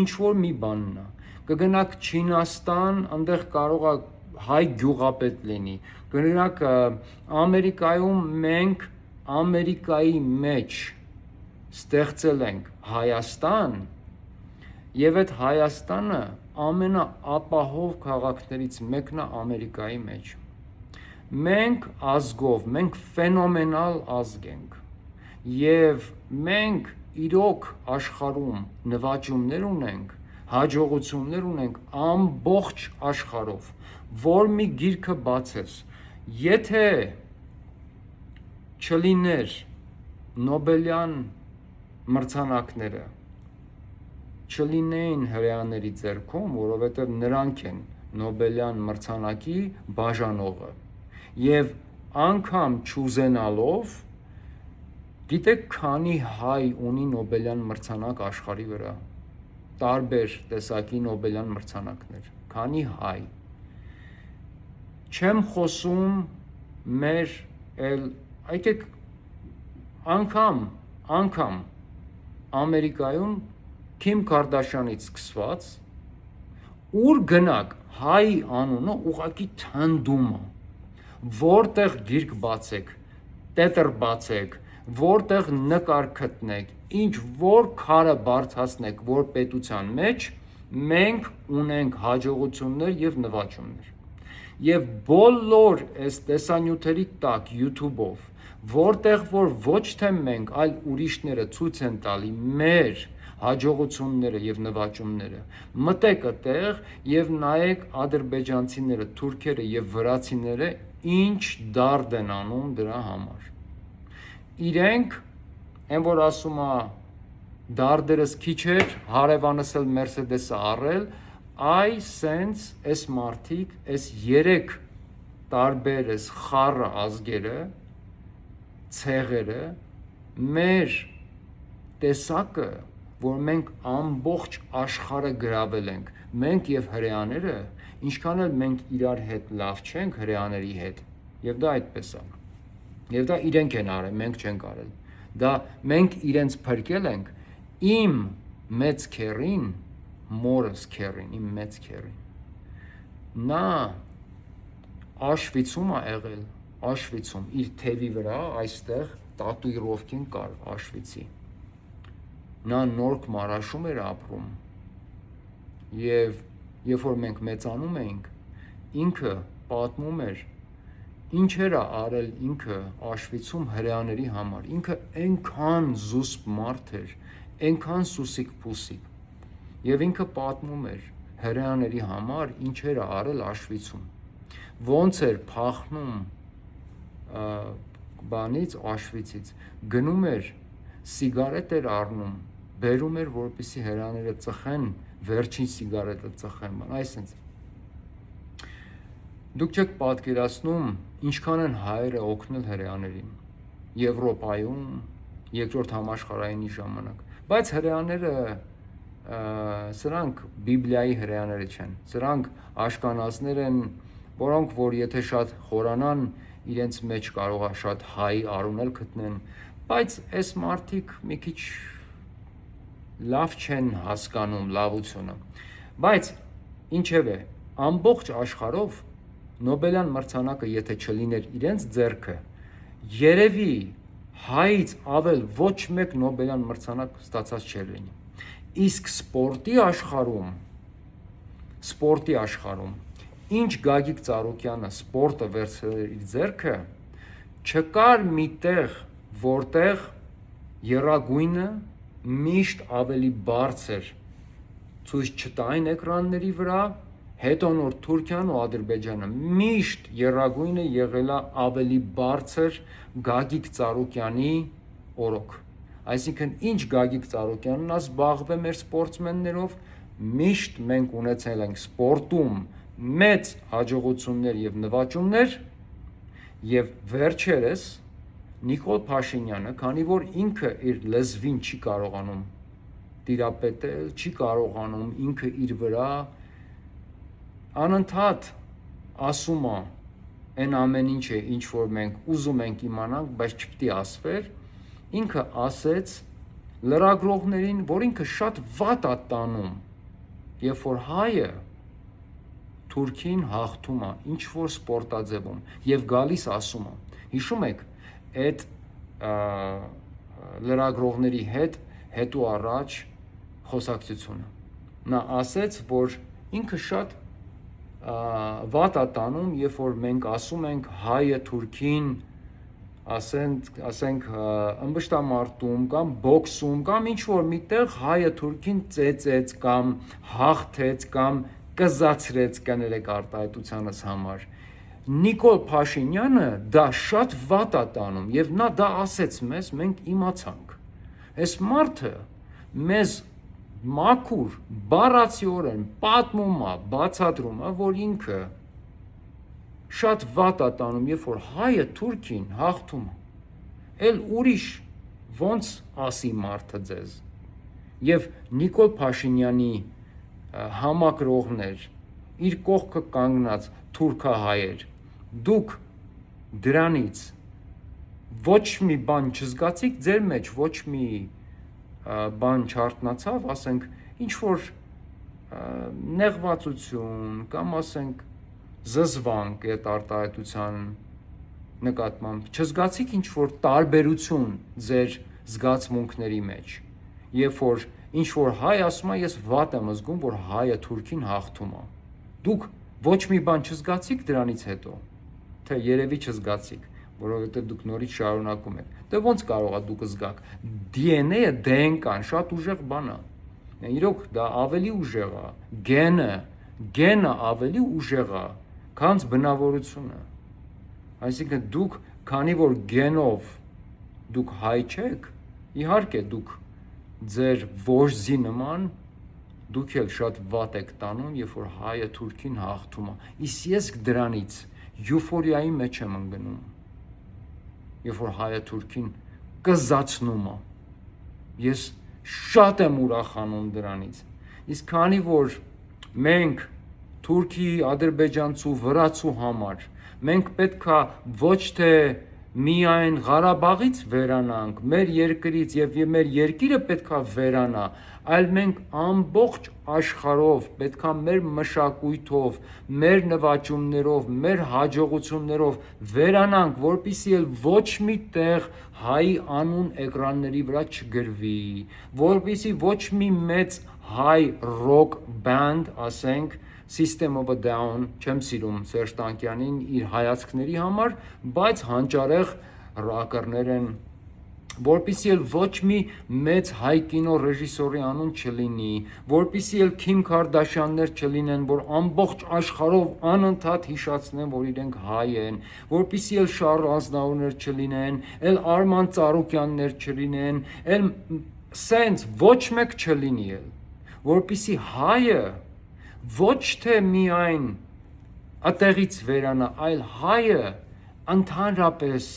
ինչ-որ մի բանն է, կգնաք Չինաստան, այնտեղ կարող է հայ գյուղապետ լինի, կգնաք Ամերիկայում, մենք Ամերիկայի մեջ ստեղծել ենք Հայաստան, եւ այդ Հայաստանը ամենաապահով քաղաքներից մեկն է Ամերիկայի մեջ։ Մենք ազգով, մենք ֆենոմենալ ազգ ենք եւ մենք իրոք աշխարհում նվաճումներ ունենք, հաջողություններ ունենք ամբողջ աշխարհով, որ մի գիրքը բացես, եթե չլիներ Նոբելյան մրցանակները, չլինեին հրեաների ձեռքում, որովհետև նրանք են Նոբելյան մրցանակի բաժանողը, եւ անգամ չուզենալով, գիտեք քանի հայ ունի Նոբելյան մրցանակ աշխարհի վրա, տարբեր տեսակի Նոբելյան մրցանակներ, քանի հայ, չեմ խոսում մեր եկեք անգամ Ամերիկայում Քիմ Կարդաշյանից սկսված, ուր գնաք հայ անունը ուղղակի թնդում է, որտեղ գիրք բացեք, տետր բացեք, որտեղ նկար գտնեք, ինչ որ քարը բարձրացնեք, որ պետության մեջ մենք ունենք հաջողություններ եւ նվաճումներ։ Եվ բոլոր այս տեսանյութերի տակ YouTube-ով, որտեղ որ ոչ թե մենք, այլ ուրիշները ցույց են տալի մեր հաջողությունները եւ նվաճումները, մտեք այդտեղ եւ նայեք ադրբեջանցիները, թուրքերը եւ վրացիները ինչ դարդ են անում դրա համար։ Իրենք այն որ ասում է դարդերս քիչ էր, հարևանս էլ Mercedes-ը առել, այ սենց այս մարդիկ, այս 3 տարբեր այս խառը ազգերը, ցեղերը, մեր տեսակը, որ մենք ամբողջ աշխարհը գրավել ենք, մենք եւ հրեաները, ինչքան էլ մենք իրար հետ լավ չենք հրեաների հետ, եւ դա այդպես է։ Եվ դա իրենք են արել, մենք չենք արել։ Դա մենք իրենց փրկել ենք, իմ մեծ քերին, մորս քերին, իմ մեծ քերին։ Նա Auschwitz-ում է եղել, Auschwitz-ում իր թևի վրա այստեղ տատուիրովկին կար Auschwitz-ի։ Նա Նորք Մարաշում էր ապրում եւ երբ որ մենք մեծանում էինք, ինքը պատմում էր ինչեր է արել ինքը Auschwitz-ում հրեաների համար, ինքը այնքան զուսպ մարդ էր, այնքան սուսիկ-փուսիկ եւ ինքը պատմում էր հրեաների համար ինչեր է արել Auschwitz-ում, ոնց էր փախնում բանից Auschwitz-ից, գնում էր սիգարետ էր առնում, բերում էր, որպեսզի հրեաները ծխեն, վերջին սիգարետը ծխեն, այսինքն դուք չեք պատկերացնում ինչքան են հայերը օգնել հրեաներին Եվրոպայում երկրորդ համաշխարհայինի ժամանակ, բայց հրեաները սրանք Բիբլիայի հրեաները չեն, սրանք աշկանազներ են, որոնք որ եթե շատ խորանան, իրենց մեջ կարող է շատ հայ առունել գտնեն, բայց այս մարդիկ մի քիչ լավ չեն հասկանում լավությունը։ Բայց ինչևէ, ամբողջ աշխարհով Նոբելյան մրցանակը եթե չլիներ իրենց ձեռքը, երևի հայից ավել ոչ մեկ Նոբելյան մրցանակ ստացած չէր լինի։ Իսկ սպորտի աշխարհում, ինչ Գագիկ Ծառուկյանը սպորտը վերցրել իր ձեռքը, չկար մի տեղ, որտեղ եռագույնը միշտ ավելի բարձր ցույց չտային էկրանների վրա, հետո նոր Թուրքիան ու Ադրբեջանը միշտ եռագույնը եղել է ավելի բարձր Գագիկ Ծառուկյանի օրոք։ Այսինքն ինչ Գագիկ Ծառուկյանն է զբաղվել մեր սպորտսմեններով, միշտ մենք ունեցել ենք սպորտում մեծ հաջողություններ եւ նվաճումներ, եւ վերջերս Նիկոլ Փաշինյանը, քանի որ ինքը իր լեզվին չի կարողանում տիրապետել, չի կարողանում ինքը իր վրա անընդհատ ասում է այն ամեն ինչը, ինչ որ մենք ուզում ենք իմանանք, բայց չպետք է ասվեր, ինքը ասեց լրագրողներին, որ ինքը շատ վատ է տանում, երբ որ հայը Թուրքին հաղթում է ինչ որ սպորտաձևում եւ գալիս ասում է։ Հիշում եք այդ լրագրողների հետո առաջ խոսակցությունը։ Նա ասեց, որ ինքը շատ վատ է տանում, երբ որ մենք ասում ենք հայը Թուրքին, ասենք ըմբշտամարտում կամ բոքսում կամ ինչ որ միտեղ հայը Թուրքին ծեծեց կամ հաղթեց կամ կզացրեց կներեք արտահայտությանս համար։ Նիկոլ Փաշինյանը դա շատ վատ է տանում եւ նա դա ասեց մեզ, մենք իմացանք։ Այս մարդը մեզ մաքուր, բառացիորեն պատմում է, բացատրում է, որ ինքը շատ վատ է տանում, երբ որ հայը Թուրքին հաղթում է։ Էլ ուրիշ ոնց ասի մարդը ձեզ։ Եվ Նիկոլ Փաշինյանի համակրողներ, իր կողքը կանգնած թուրքահայեր, դուք դրանից ոչ մի բան չզգացիք ձեր մեջ, ոչ մի բան չարտնացավ, ասենք ինչ որ նեղվածություն կամ ասենք զզվանք այդ արտահայտության նկատմամբ, չզգացիք ինչ որ տարբերություն ձեր զգացմունքների մեջ, երբ որ ինչ որ հայ ասում է, ես վատ եմ զգում, որ հայը Թուրքին հաղթում է։ Դուք ոչ մի բան չզգացիք դրանից հետո, թե երևի չզգացիք, որովհետև դուք նորից շարունակում եք։ Դե ոնց կարող է դուք զգաք։ DNA-ը, DNK-ն շատ ուժեղ բան է։ Իրոք դա ավելի ուժեղ է։ Գենը ավելի ուժեղ է, քան բնավորությունը։ Այսինքն դուք, քանի որ գենով դուք հայ չեք, իհարկե դուք ձեր որջզի նման դուք էլ շատ վատ եք տանում, երբ որ հայը Թուրքին հաղթում է։ Իսկ ես դրանից եուֆորիայի մեջ եմ ընկնում, երբ որ հայը Թուրքին կզացնում է։ Ես շատ եմ ուրախանում դրանից։ Իսկ քանի որ մենք թուրքի, ադրբեջանցու, վրացու համար մենք պետքա ոչ թե միայն Ղարաբաղից վերանանք, մեր երկրից եւ մեր երկիրը պետքա վերանա, այլ մենք ամբողջ աշխարհով պետքա մեր մշակույթով, մեր նվաճումներով, մեր հաջողություններով վերանանք, որպեսզի էլ ոչ մի տեղ հայի անուն էկրանների վրա չգրվի, որպեսզի ոչ մի մեծ հայ ռոք բանդ, ասենք System of a Down, չեմ սիրում Սերժ Տանկյանին իր հայացքների համար, բայց հանճարեղ ռոքերներ են, որպեսզի էլ ոչ մի մեծ հայ կինո ռեժիսորի անուն չլինի, որպեսզի էլ Քիմ Քարդաշյաններ չլինեն, որ ամբողջ աշխարհով անընդհատ հիշացնեն, որ իրենք հայ են, որպեսզի էլ Շառլ Ազնավուրներ չլինեն, էլ Արման Ծառուկյաններ չլինեն, էլ սենց ոչ մեկ չլինի, որպեսզի հայը ոչ թե միայն ատեղից վերանա, այլ հայը ընդհանրապես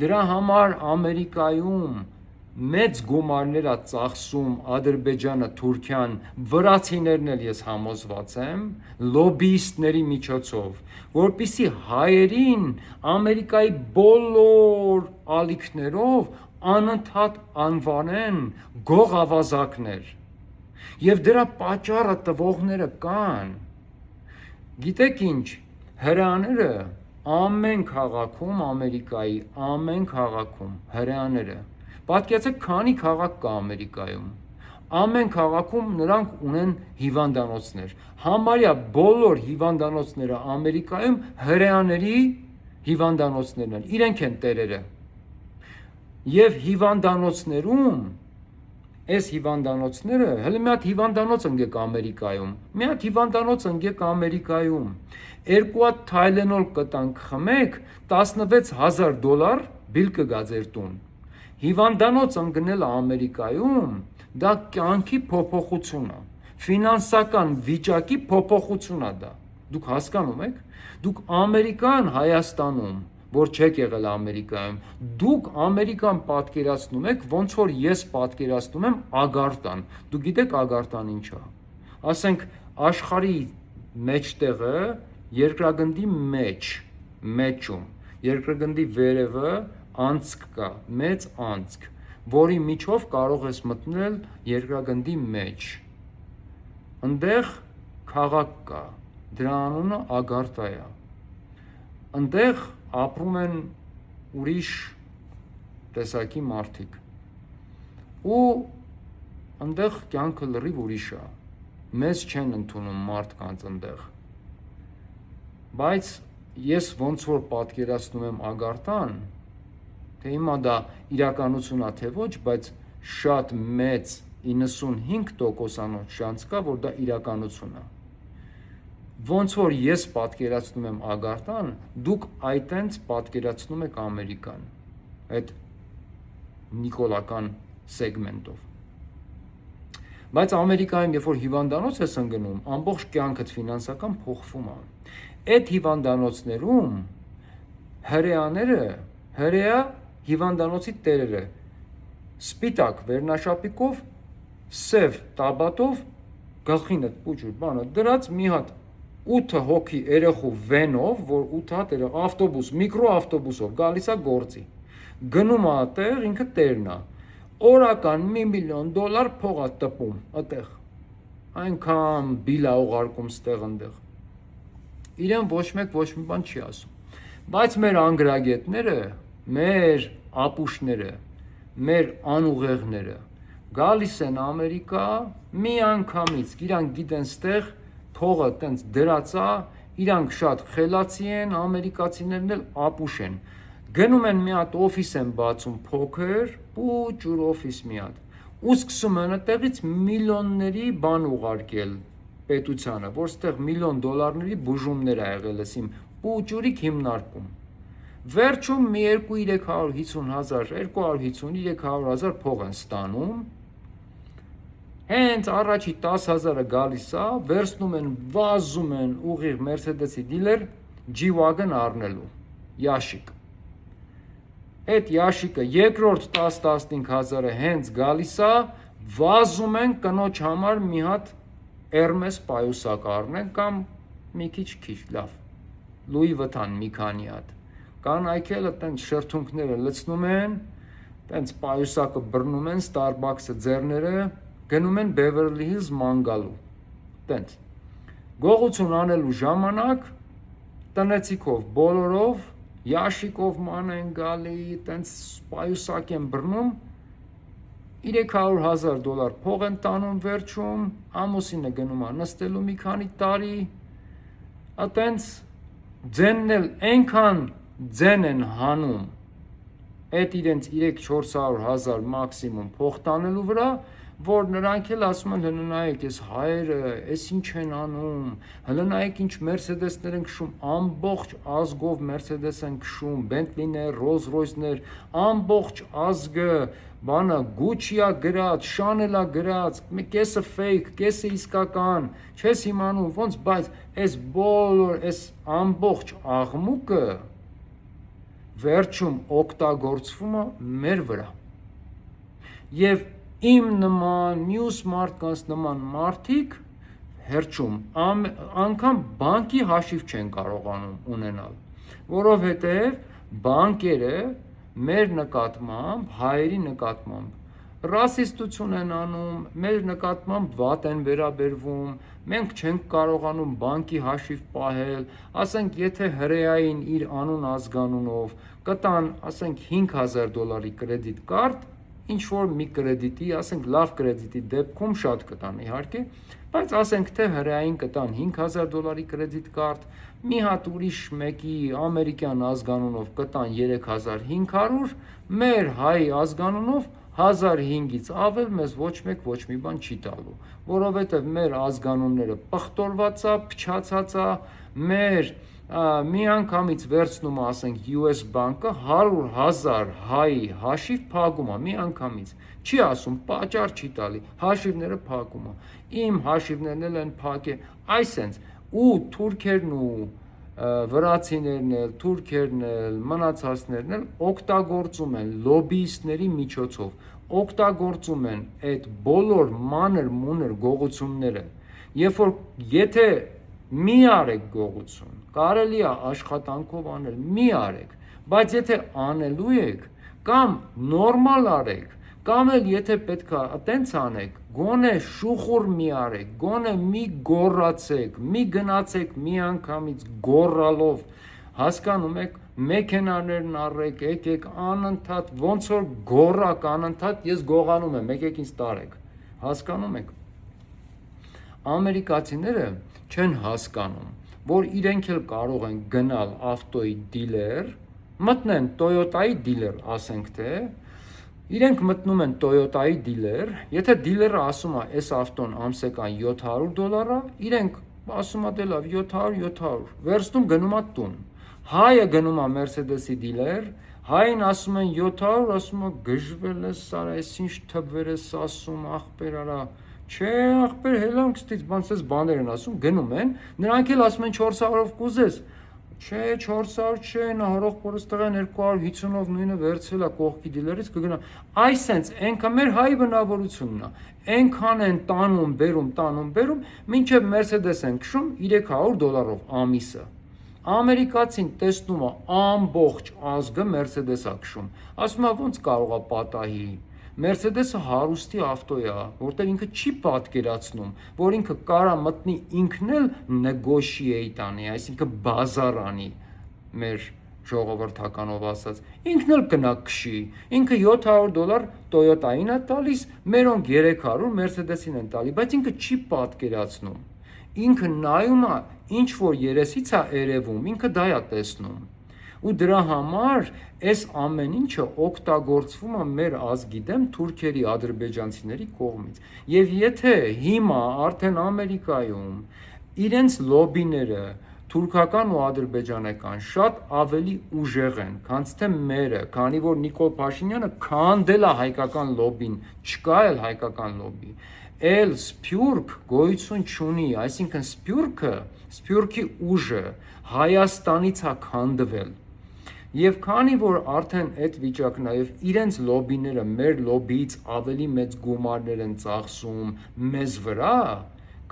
դրա համար Ամերիկայում մեծ գումարներ է ծախսում Ադրբեջանը, Թուրքիան, վրացիներն էլ ես համոզված եմ, լոբիիստների միջոցով, որպիսի հայերին Ամերիկայի բոլոր ալիքներով անընդհատ անվանեն գողավազակներ։ Եվ դրա պատճառը տվողները կան։ Գիտեք ինչ, հրեաները ամեն քաղաքում, Ամերիկայի ամեն քաղաքում հրեաները, պատկերացեք քանի քաղաք կա Ամերիկայում, ամեն քաղաքում նրանք ունեն հիվանդանոցներ, համարյա բոլոր հիվանդանոցները Ամերիկայում հրեաների հիվանդանոցներն են, իրենք են տերերը։ Եվ հիվանդանոցներում, այս հիվանդանոցները, հələ մի հատ հիվանդանոց ընկեք Ամերիկայում, մի հատ հիվանդանոց ընկեք Ամերիկայում, 2 հատ Թայլենոլ կտանք խմեք, $16,000 բիլ կգա ձեր տուն։ Հիվանդանոց ընկնելը Ամերիկայում, դա կյանքի փոփոխություն է, ֆինանսական վիճակի փոփոխություն է դա։ Դուք հասկանում եք, դուք Ամերիկան Հայաստանում, որ չեք եղել Ամերիկայում, դուք Ամերիկան պատկերացնում եք, ոնց որ ես պատկերացնում եմ Ագարտան։ Դուք գիտեք Ագարտան ինչ է։ Ասենք աշխարհի մեջտեղը երկրագնդի մեջում, երկրագնդի վերևը անցք կա, մեծ անցք, որի միջով կարող ես մտնել երկրագնդի մեջ։ Այնտեղ քաղաք կա, դրա անունը Ագարտա է։ Այնտեղ ապրում են ուրիշ տեսակի մարդիկ։ Ու այնտեղ կյանքը լրիվ ուրիշ է։ Մեզ չեն ընդունում մարդկանց այնտեղ։ Բայց ես ոնց որ պատկերացնում եմ Ագարտան, թե հիմա դա իրականություն է թե ոչ, բայց շատ մեծ 95%-անոց շանս կա, որ դա իրականություն է։ Ոնց որ ես պատկերացնում եմ Ագարտան, դուք այտենց պատկերացնում եք Ամերիկան, այդ նիկոլական սեգմենտով։ Բայց Ամերիկայում, երբ որ հիվանդանոց ես ընկնում, ամբողջ կյանքդ ֆինանսական փոխվում է։ Այդ հիվանդանոցներում հրեաները, հրեա հիվանդանոցի տերերը, սպիտակ վերնաշապիկով, սև տաբատով, գլխին այդ պուջուր բանը դրած մի հատ 8 հոգի երեխու վենով, որ 8 հատ ավտոբուս, միկրոավտոբուսով գալիս է գործի։ Գնում է այդտեղ, ինքը տերն է։ Օրական $1 միլիոն փող է տպում այդտեղ։ Այնքան բիլ է ուղարկում ստեղ այնտեղ։ Իրեն ոչ մեկ ոչ մի բան չի ասում։ Բայց մեր անգրագետները, մեր ապուշները, մեր անուղեղները գալիս են Ամերիկա մի անգամից, իրանք գիտեն ստեղ փողը տենց դրած է, իրանք շատ խելացի են, ամերիկացիներն էլ ապուշ են։ Գնում են մի հատ օֆիս են բացում փոքր, պուճուր օֆիս մի հատ։ Ու սկսում են այդտեղից միլիոնների բան ուղարկել պետությանը, որ ստեղ $1 միլիոն բուժումներ ա եղել ասիմ պուճուրիկ հիմնարկում։ Վերջում մի 250,000, 250-300,000 փող են ստանում։ Հենց առաջի 10,000-ը գալիս է, վերցնում են, վազում են ուղիղ Mercedes-ի դիլեր G-Wagon առնելու, ящик։ Այդ ящикը երկրորդ 10-15,000-ը հենց գալիս է, վազում են կնոջ համար մի հատ Hermes պայուսակ առնեն կամ մի քիչ լավ, Louis Vuitton մի քանի հատ։ Կանայքելը տենց շրթունքները լցնում են, տենց պայուսակը բռնում են, Starbucks-ը ձեռները, գնում են Beverly Hills ման գալու, տենց։ Գողություն անելու ժամանակ տնեցիքով բոլորով, ящикով ման են գալի, տենց պայուսակ են բռնում, $300,000 փող են տանում վերջում, ամուսինը գնում է նստելու մի քանի տարի, այտենց ձենն էլ այնքան ձեն են հանում, այդ իրենց 300-400,000 մաքսիմում փող տանելու վրա, որ նրանք էլ ասում են հələ նայեք, այս հայերը, այս ինչ են անում, հələ նայեք ինչ Mercedes-ներ են քշում, ամբողջ ազգով Mercedes են քշում, Bentley-ներ, Rolls-Royce-ներ, ամբողջ ազգը, բանը Gucci-ա գրած, Chanel-ա գրած, կեսը fake, կեսը իսկական, չես իմանում ոնց, բայց այս բոլոր, այս ամբողջ աղմուկը վերջում օգտագործվում է մեր վրա։ Եվ իմ նման, մյուս մարդկանց նման մարդիկ հերճում անգամ բանկի հաշիվ չեն կարողանում ունենալ, որովհետև բանկերը մեր նկատմամբ, հայերի նկատմամբ ռասիստություն են անում, մեր նկատմամբ վատ են վերաբերվում, մենք չենք կարողանում բանկի հաշիվ պահել, ասենք եթե հրեային իր անուն ազգանունով կտան, ասենք $5000 կրեդիտ կարդ, ինչ որ մի կրեդիտի, ասենք լավ կրեդիտի դեպքում շատ կտան իհարկե, բայց ասենք թե հրեային կտան $5000 կրեդիտ կարդ, մի հատ ուրիշ մեկի ամերիկյան ազգանունով կտան 3500, մեր հայ ազգանունով 1005-ից ավել մեզ ոչ մեկ ոչ մի բան չի տալու, որովհետև մեր ազգանունները պղտորված է, փչացած է, մեր միանգամից վերցնում է, ասենք US բանկը 100,000 հայի հաշիվ փակում է միանգամից, չի ասում պատճառ չի տալի, հաշիվները փակում է, իմ հաշիվներն էլ են փակել, այսենց ու թուրքերն ու վրացիներն էլ, թուրքերն էլ, մնացածներն էլ օգտագործում են լոբիիստների միջոցով, օգտագործում են այդ բոլոր մանր-մունր գողությունները, երբ որ եթե մի արեք գողություն, կարելի է աշխատանքով անել, մի արեք, բայց եթե անելու եք, կամ նորմալ արեք, կամ էլ եթե պետք է տենց անեք, գոնե շուխուր մի արեք, գոնե մի գոռացեք, մի գնացեք միանգամից գոռալով, հասկանում եք, մեքենաներն առեք, եկեք անընդհատ, ոնց որ գոռակ անընդհատ, ես գողանում եմ, եկեք ինձ տարեք, հասկանում եք, ամերիկացիները չեն հասկանում, որ իրենք էլ կարող են գնալ ավտոյի դիլեր, մտնեն Toyota-ի դիլեր, ասենք թե, իրենք մտնում են Toyota-ի դիլեր, եթե դիլերը ասում է, այս ավտոն ամսեկան $700 է, իրենք ասում է դե լավ 700, վերցնում գնում է տուն, հայը գնում է Mercedes-ի դիլեր, հային ասում են 700, ասում է գժվել ես սարա, այս ինչ թվեր ես ասում, ախպեր արա, չէ ախպեր հելանք ստից բանցես բաներ են ասում, գնում են, նրանք էլ ասում են 400-ով կուզես, չէ 400 չէ, նա հորողբորս տղան 250-ով նույնը վերցել է կողքի դիլերից կգնա, այսենց ենքը մեր հայ բնավորությունն է, ենքան են տանում բերում, մինչև Mercedes են քշում $300 ամիսը, ամերիկացին տեսնում է ամբողջ ազգը Mercedes-ա քշում, ասում է ոնց կարող է պատահի, Mercedes-ը հարուստի ավտո է, որտեղ ինքը չի պատկերացնում, որ ինքը կարա մտնի ինքն էլ negotiate անի, այսինքն բազար անի, մեր ժողովրդականով ասած, ինքն էլ կնա քշի, ինքը $700 Toyota-ին է տալիս, մերոնք 300 Mercedes-ին են տալի, բայց ինքը չի պատկերացնում, ինքը նայում է, ինչ որ երեսից է երևում, ինքը դա է տեսնում, ու դրա համար այս ամեն ինչը օգտագործվում է մեր ազգի դեմ թուրքերի, ադրբեջանցիների կողմից, և եթե հիմա արդեն Ամերիկայում իրենց լոբիները թուրքական ու ադրբեջանական շատ ավելի ուժեղ են, քան թե մերը, քանի որ Նիկոլ Փաշինյանը քանդել է հայկական լոբին, չկա էլ հայկական լոբի, էլ սփյուռք գոյություն չունի, այսինքն սփյուռքի ուժը Հայաստանից է քանդվել, և քանի որ արդեն այդ վիճակն է, և իրենց լոբիները մեր լոբիից ավելի մեծ գումարներ են ծախսում մեզ վրա,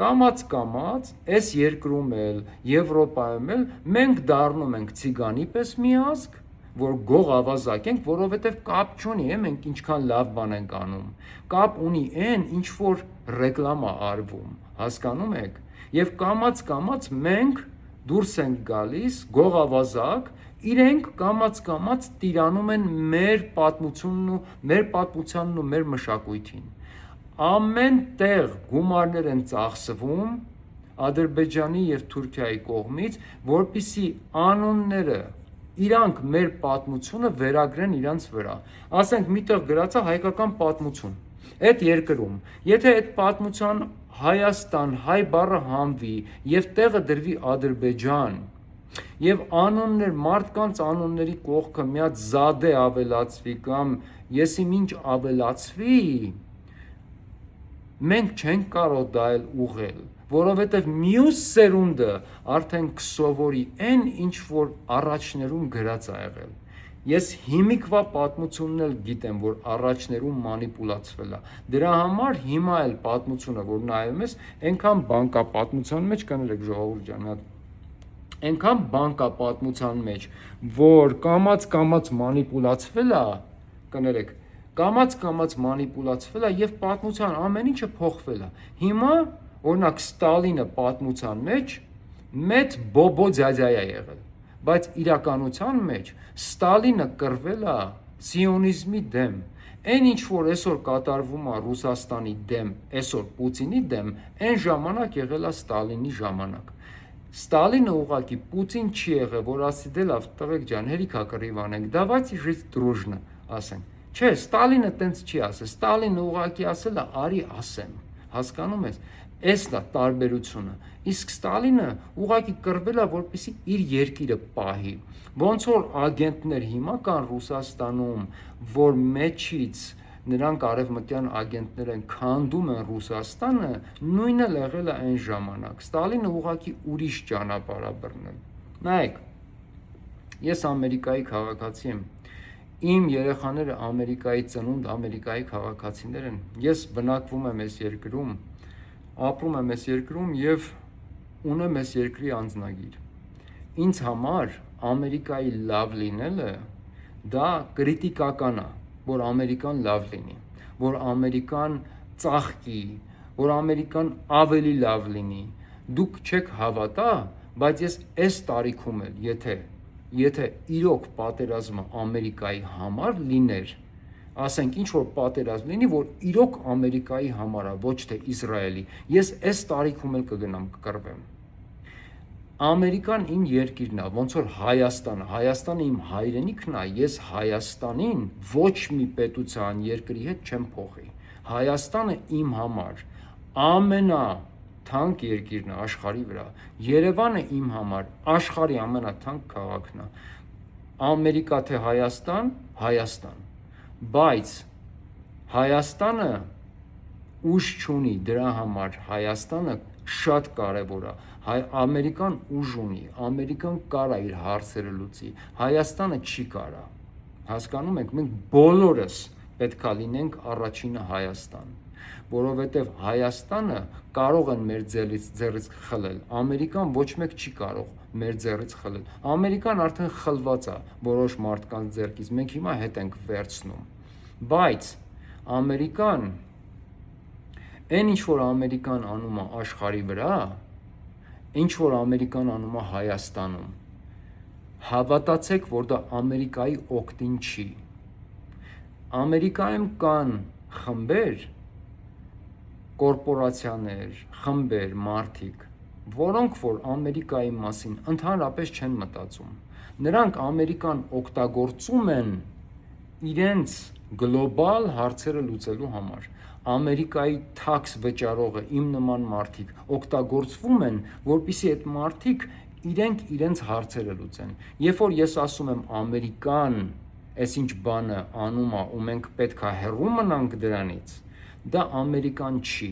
կամաց, այս երկրում էլ, Եվրոպայում էլ, մենք դառնում ենք ցիգանի պես մի ազգ, որ գող ավազակ ենք, որովհետև կապ չունի, մենք ինչքան լավ բան ենք անում, կապ ունի այն, ինչ որ ռեկլամ է արվում, հասկանում եք, և կամաց մենք դուրս ենք գալիս, գող ավազակ, իրենք կամաց տիրանում են մեր պատմությանն ու մեր մշակույթին, ամեն տեղ գումարներ են ծախսվում Ադրբեջանի և Թուրքիայի կողմից, որպեսզի անունները, իրանք մեր պատմությունը վերագրեն իրանց վրա, ասենք միտեղ գրած է հայկական պատմություն, այդ երկրում, եթե այդ պատմության Հայաստան, հայ բառը հանվի և տեղը դրվի Ադրբեջան, և անուններ, մարդկանց անունների կողքը մի հատ Զադե ավելացվի կամ եսիմինչ ավելացվի, մենք չենք կարող դա էլ ուղղել, որովհետև մյուս սերունդը արդեն կսովորի այն, ինչ որ առաջներում գրած է եղել, Ես հիմիկվա պատմությունն էլ գիտեմ, որ առաջներում մանիպուլացվել է։ Դրա համար հիմա էլ պատմությունը, որ նայում ես, այնքան բան կա պատմության մեջ, կներեք ժողովուրդ ջան, մի հատ այնքան բան կա պատմության մեջ, որ կամած մանիպուլացվել է, կներեք, կամած մանիպուլացվել է եւ պատմության ամեն ինչը փոխվել է։ Հիմա օրինակ Ստալինը պատմության մեջ մեծ բոբո ձյաձյա է եղել, բայց իրականության մեջ Ստալինը կռվել է սիոնիզմի դեմ։ Այն ինչ որ այսօր կատարվում է Ռուսաստանի դեմ, այսօր Պուտինի դեմ, այն ժամանակ եղել է Ստալինի ժամանակ։ Ստալինը ուղղակի Պուտին չի եղել, որ ասի դե լավ, տղեկ ջան, հերիքա կռիվ անենք, давайте жить дружно, ասենք։ Չէ, Ստալինը տենց չի ասել, Ստալինը ուղղակի ասել է արի ասեմ, հասկանում ես։ Էսն է տարբերությունը։ Իսկ Ստալինը ուղղակի կռվել է, որպեսզի իր երկիրը պահի։ Ոնց որ ագենտներ հիմա կան Ռուսաստանում, որ մեջից նրանք արևմտյան ագենտներ են քանդում են Ռուսաստանը, նույնը եղել է այն ժամանակ։ Ստալինը ուղղակի ուրիշ ճանապարհ է բռնել։ Նայեք, ես Ամերիկայի քաղաքացի եմ։ Իմ երեխաները Ամերիկայի ծնունդ, Ամերիկայի քաղաքացիներ են։ Ես բնակվում եմ այս երկրում, ապրում եմ այս երկրում եւ ունեմ այս երկրի անձնագիր։ Ինձ համար Ամերիկայի լավ լինելը դա կրիտիկական է, որ Ամերիկան լավ լինի, որ Ամերիկան ծաղկի, որ Ամերիկան ավելի լավ լինի։ Դուք չեք հավատա, բայց ես այս տարիքում էլ, եթե իրոք պատերազմը Ամերիկայի համար լիներ, ասենք ինչ որ պատերազմ լինի, որ իրոք Ամերիկայի համար է, ոչ թե Իսրայելի, ես այս տարիքում էլ կգնամ կկռվեմ։ Ամերիկան իմ երկիրն է, ոնց որ Հայաստանը իմ հայրենիքն է, ես Հայաստանին ոչ մի պետության երկրի հետ չեմ փոխի։ Հայաստանը իմ համար ամենաթանկ երկիրն է աշխարհի վրա։ Երևանը իմ համար աշխարհի ամենաթանկ քաղաքն է։ Ամերիկա թե Հայաստան, բայց Հայաստանը ուժ չունի, դրա համար Հայաստանը շատ կարևոր է։ Ամերիկան ուժ ունի, Ամերիկան կարա իր հարցերը լուծի, Հայաստանը չի կարա։ Հասկանում եք, մենք բոլորս պետք է լինենք առաջինը Հայաստան, որովհետև Հայաստանը կարող են մեր ձեռից խլել, Ամերիկան ոչ մեկ չի կարող մեր ձեռից խլել։ Ամերիկան արդեն խլված է որոշ մարդկանց ձեռքից, մենք հիմա հետ ենք վերցնում։ Բայց Ամերիկան, այն ինչ որ Ամերիկան անում է աշխարհի վրա, ինչ որ Ամերիկան անում է Հայաստանում, հավատացեք, որ դա Ամերիկայի օգտին չի։ Ամերիկայում կան խմբեր, կորպորացիաներ, խմբեր, մարդիկ, որոնք որ Ամերիկայի մասին ընդհանրապես չեն մտածում։ Նրանք Ամերիկան օգտագործում են իրենց գլոբալ հարցերը լուծելու համար։ Ամերիկայի թաքս վճարողը իմ նման մարդիկ օգտագործվում են, որպեսզի այդ մարդիկ իրենց հարցերը լուծեն։ Երբ որ ես ասում եմ Ամերիկան այսինչ բանը անում է ու մենք պետք է հեռու մնանք դրանից, դա Ամերիկան չի։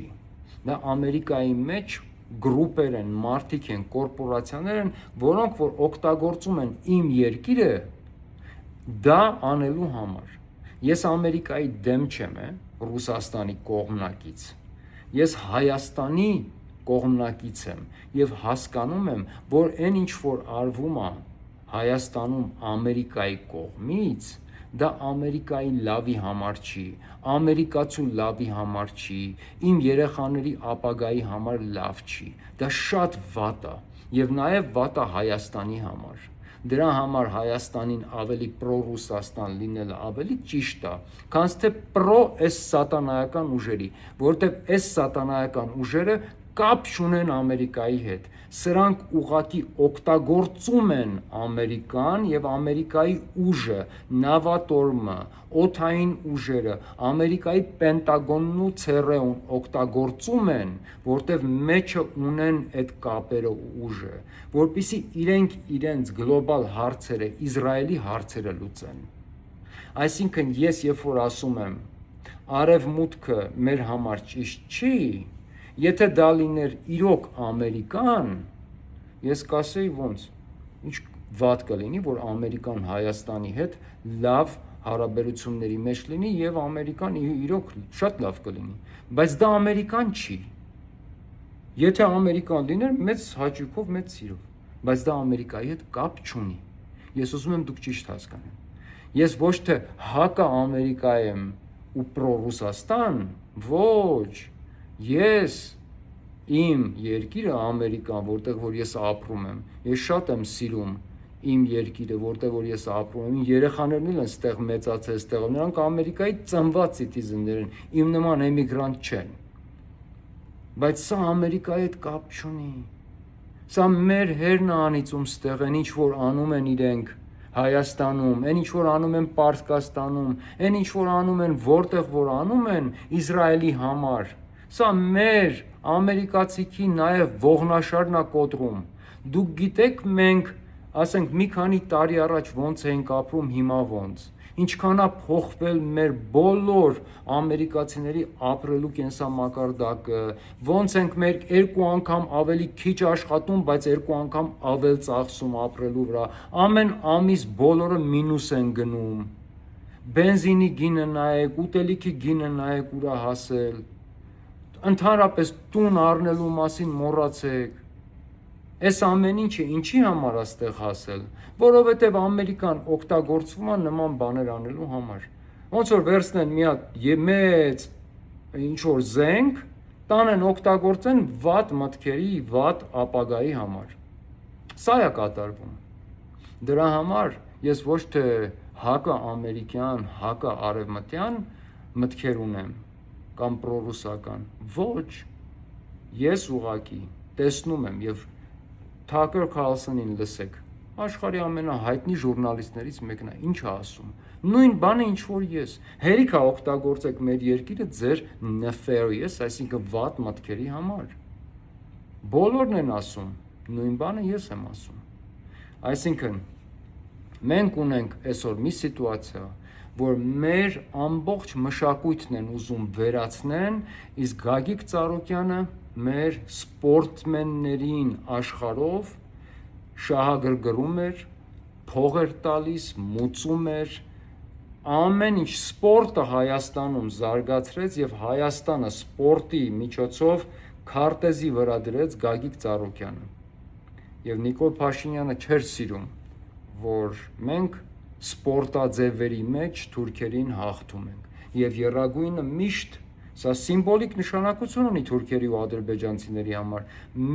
Դա Ամերիկայի մեջ գրուպեր են, մարդիկ են, կորպորացիաներ են, որոնք որ օգտագործում են իմ երկիրը դա անելու համար։ Ես Ամերիկայի դեմ չեմ, Ռուսաստանի կողմնակից։ Ես Հայաստանի կողմնակից եմ եւ հասկանում եմ, որ այն ինչ որ արվում է Հայաստանում Ամերիկայի կողմից, դա Ամերիկայի լավի համար չի, ամերիկացու լավի համար չի, իմ երեխաների ապագայի համար լավ չի։ Դա շատ վատ է եւ նաեւ վատ է Հայաստանի համար։ Դրա համար Հայաստանին ավելի պրո-Ռուսաստան լինելը ավելի ճիշտ է, քան թե պրո այս սատանայական ուժերի, որովհետև այս սատանայական ուժերը կապ չունեն Ամերիկայի հետ։ Սրանք ուղղակի օգտագործում են Ամերիկան եւ Ամերիկայի ուժը, նավատորմը, օդային ուժերը, Ամերիկայի Պենտագոնն ու ՑՌԷ-ն օգտագործում են, որտեվ մեջը ունեն այդ կապերը ու ուժը, որպեսզի իրենց գլոբալ հարցերը, Իսրայելի հարցերը լուծեն։ Այսինքն ես երբ որ ասում եմ Արևմուտքը մեր համար ճիշտ չի, եթե դա լիներ իրոք Ամերիկան, ես կասեի ոնց, վատ կլինի, որ Ամերիկան Հայաստանի հետ լավ հարաբերությունների մեջ լինի եւ Ամերիկան իրոք շատ լավ կլինի, բայց դա Ամերիկան չի։ Եթե Ամերիկան լիներ մեծ հաճույքով, մեծ սիրով, բայց դա Ամերիկայի հետ կապ չունի։ Ես ուզում եմ դուք ճիշտ հասկանաք։ Ես ոչ թե հակա Ամերիկա եմ ու պրո-Ռուսաստան, ոչ։ Ես իմ երկիրը Ամերիկան, որտեղ որ ես ապրում եմ, ես շատ եմ սիրում իմ երկիրը, որտեղ որ ես ապրում եմ, իմ երեխաներն էլ են ստեղ մեծացել, ստեղ, նրանք Ամերիկայի ծնված citizen-ներ են, իմ նման էմիգրանտ չեն։ Բայց սա Ամերիկայի հետ կապ չունի։ Սա մեր հերն է անիծում ստեղ են, ինչ որ անում են իրենք Հայաստանում, այն ինչ որ անում են Պարսկաստանում, այն ինչ որ անում են որտեղ որ անում են Իսրայելի համար։ Սա մեր ամերիկացիքի նաև ողնաշարն է կոտրում։ Դուք գիտեք մենք, ասենք մի քանի տարի առաջ ոնց էինք ապրում, հիմա ոնց։ Ինչքան է փոխվել մեր բոլոր ամերիկացիների ապրելու կենսամակարդակը, ոնց ենք մեր 2 անգամ ավելի քիչ աշխատում, բայց 2 անգամ ավել ծախսում ապրելու վրա, ամեն ամիս բոլորը մինուս են գնում, բենզինի գինը նայեք, ուտելիքի գինը նայեք ուր է հասել, ընդհանրապես տուն առնելու մասին մոռացեք։ Այս ամեն ինչը ինչի համար է ստեղ հասել, որովհետև Ամերիկան օգտագործվում է նման բաներ անելու համար։ Ոնց որ վերցնեն մի հատ մեծ ինչ որ զենք, տանեն օգտագործեն վատ մտքերի, վատ ապագայի համար։ Սա է կատարվում։ Դրա համար ես ոչ թե հակա ամերիկյան, հակա արևմտյան մտքեր ունեմ կամ պրոռուսական, ոչ։ Ես ուղղակի տեսնում եմ եւ Թաքեր Քարլսոնին լսեք, աշխարհի ամենահայտնի ժուրնալիստներից մեկն է, ինչ է ասում։ Նույն բանը ինչ որ ես։ Հերիք է օգտագործեք մեր երկիրը ձեր nefarious, այսինքն վատ մտքերի համար։ Բոլորն են ասում, նույն բանը ես եմ ասում։ Այսինքն մենք ունենք այսօր մի սիտուացիա, որ մեր ամբողջ մշակույթն են ուզում վերացնեն, իսկ Գագիկ Ծառուկյանը մեր սպորտմեններին աշխարհով շահագրգռում էր, փող էր տալիս, մուծում էր, ամեն ինչ սպորտը Հայաստանում զարգացրեց եւ Հայաստանը սպորտի միջոցով քարտեզի վրա դրեց Գագիկ Ծառուկյանը։ Եվ Նիկոլ Փաշինյանը չէր սիրում, որ մենք սպորտաձևերի մեջ թուրքերին հաղթում ենք։ Եվ եռագույնը միշտ սա սիմվոլիկ նշանակություն ունի թուրքերի ու ադրբեջանցիների համար։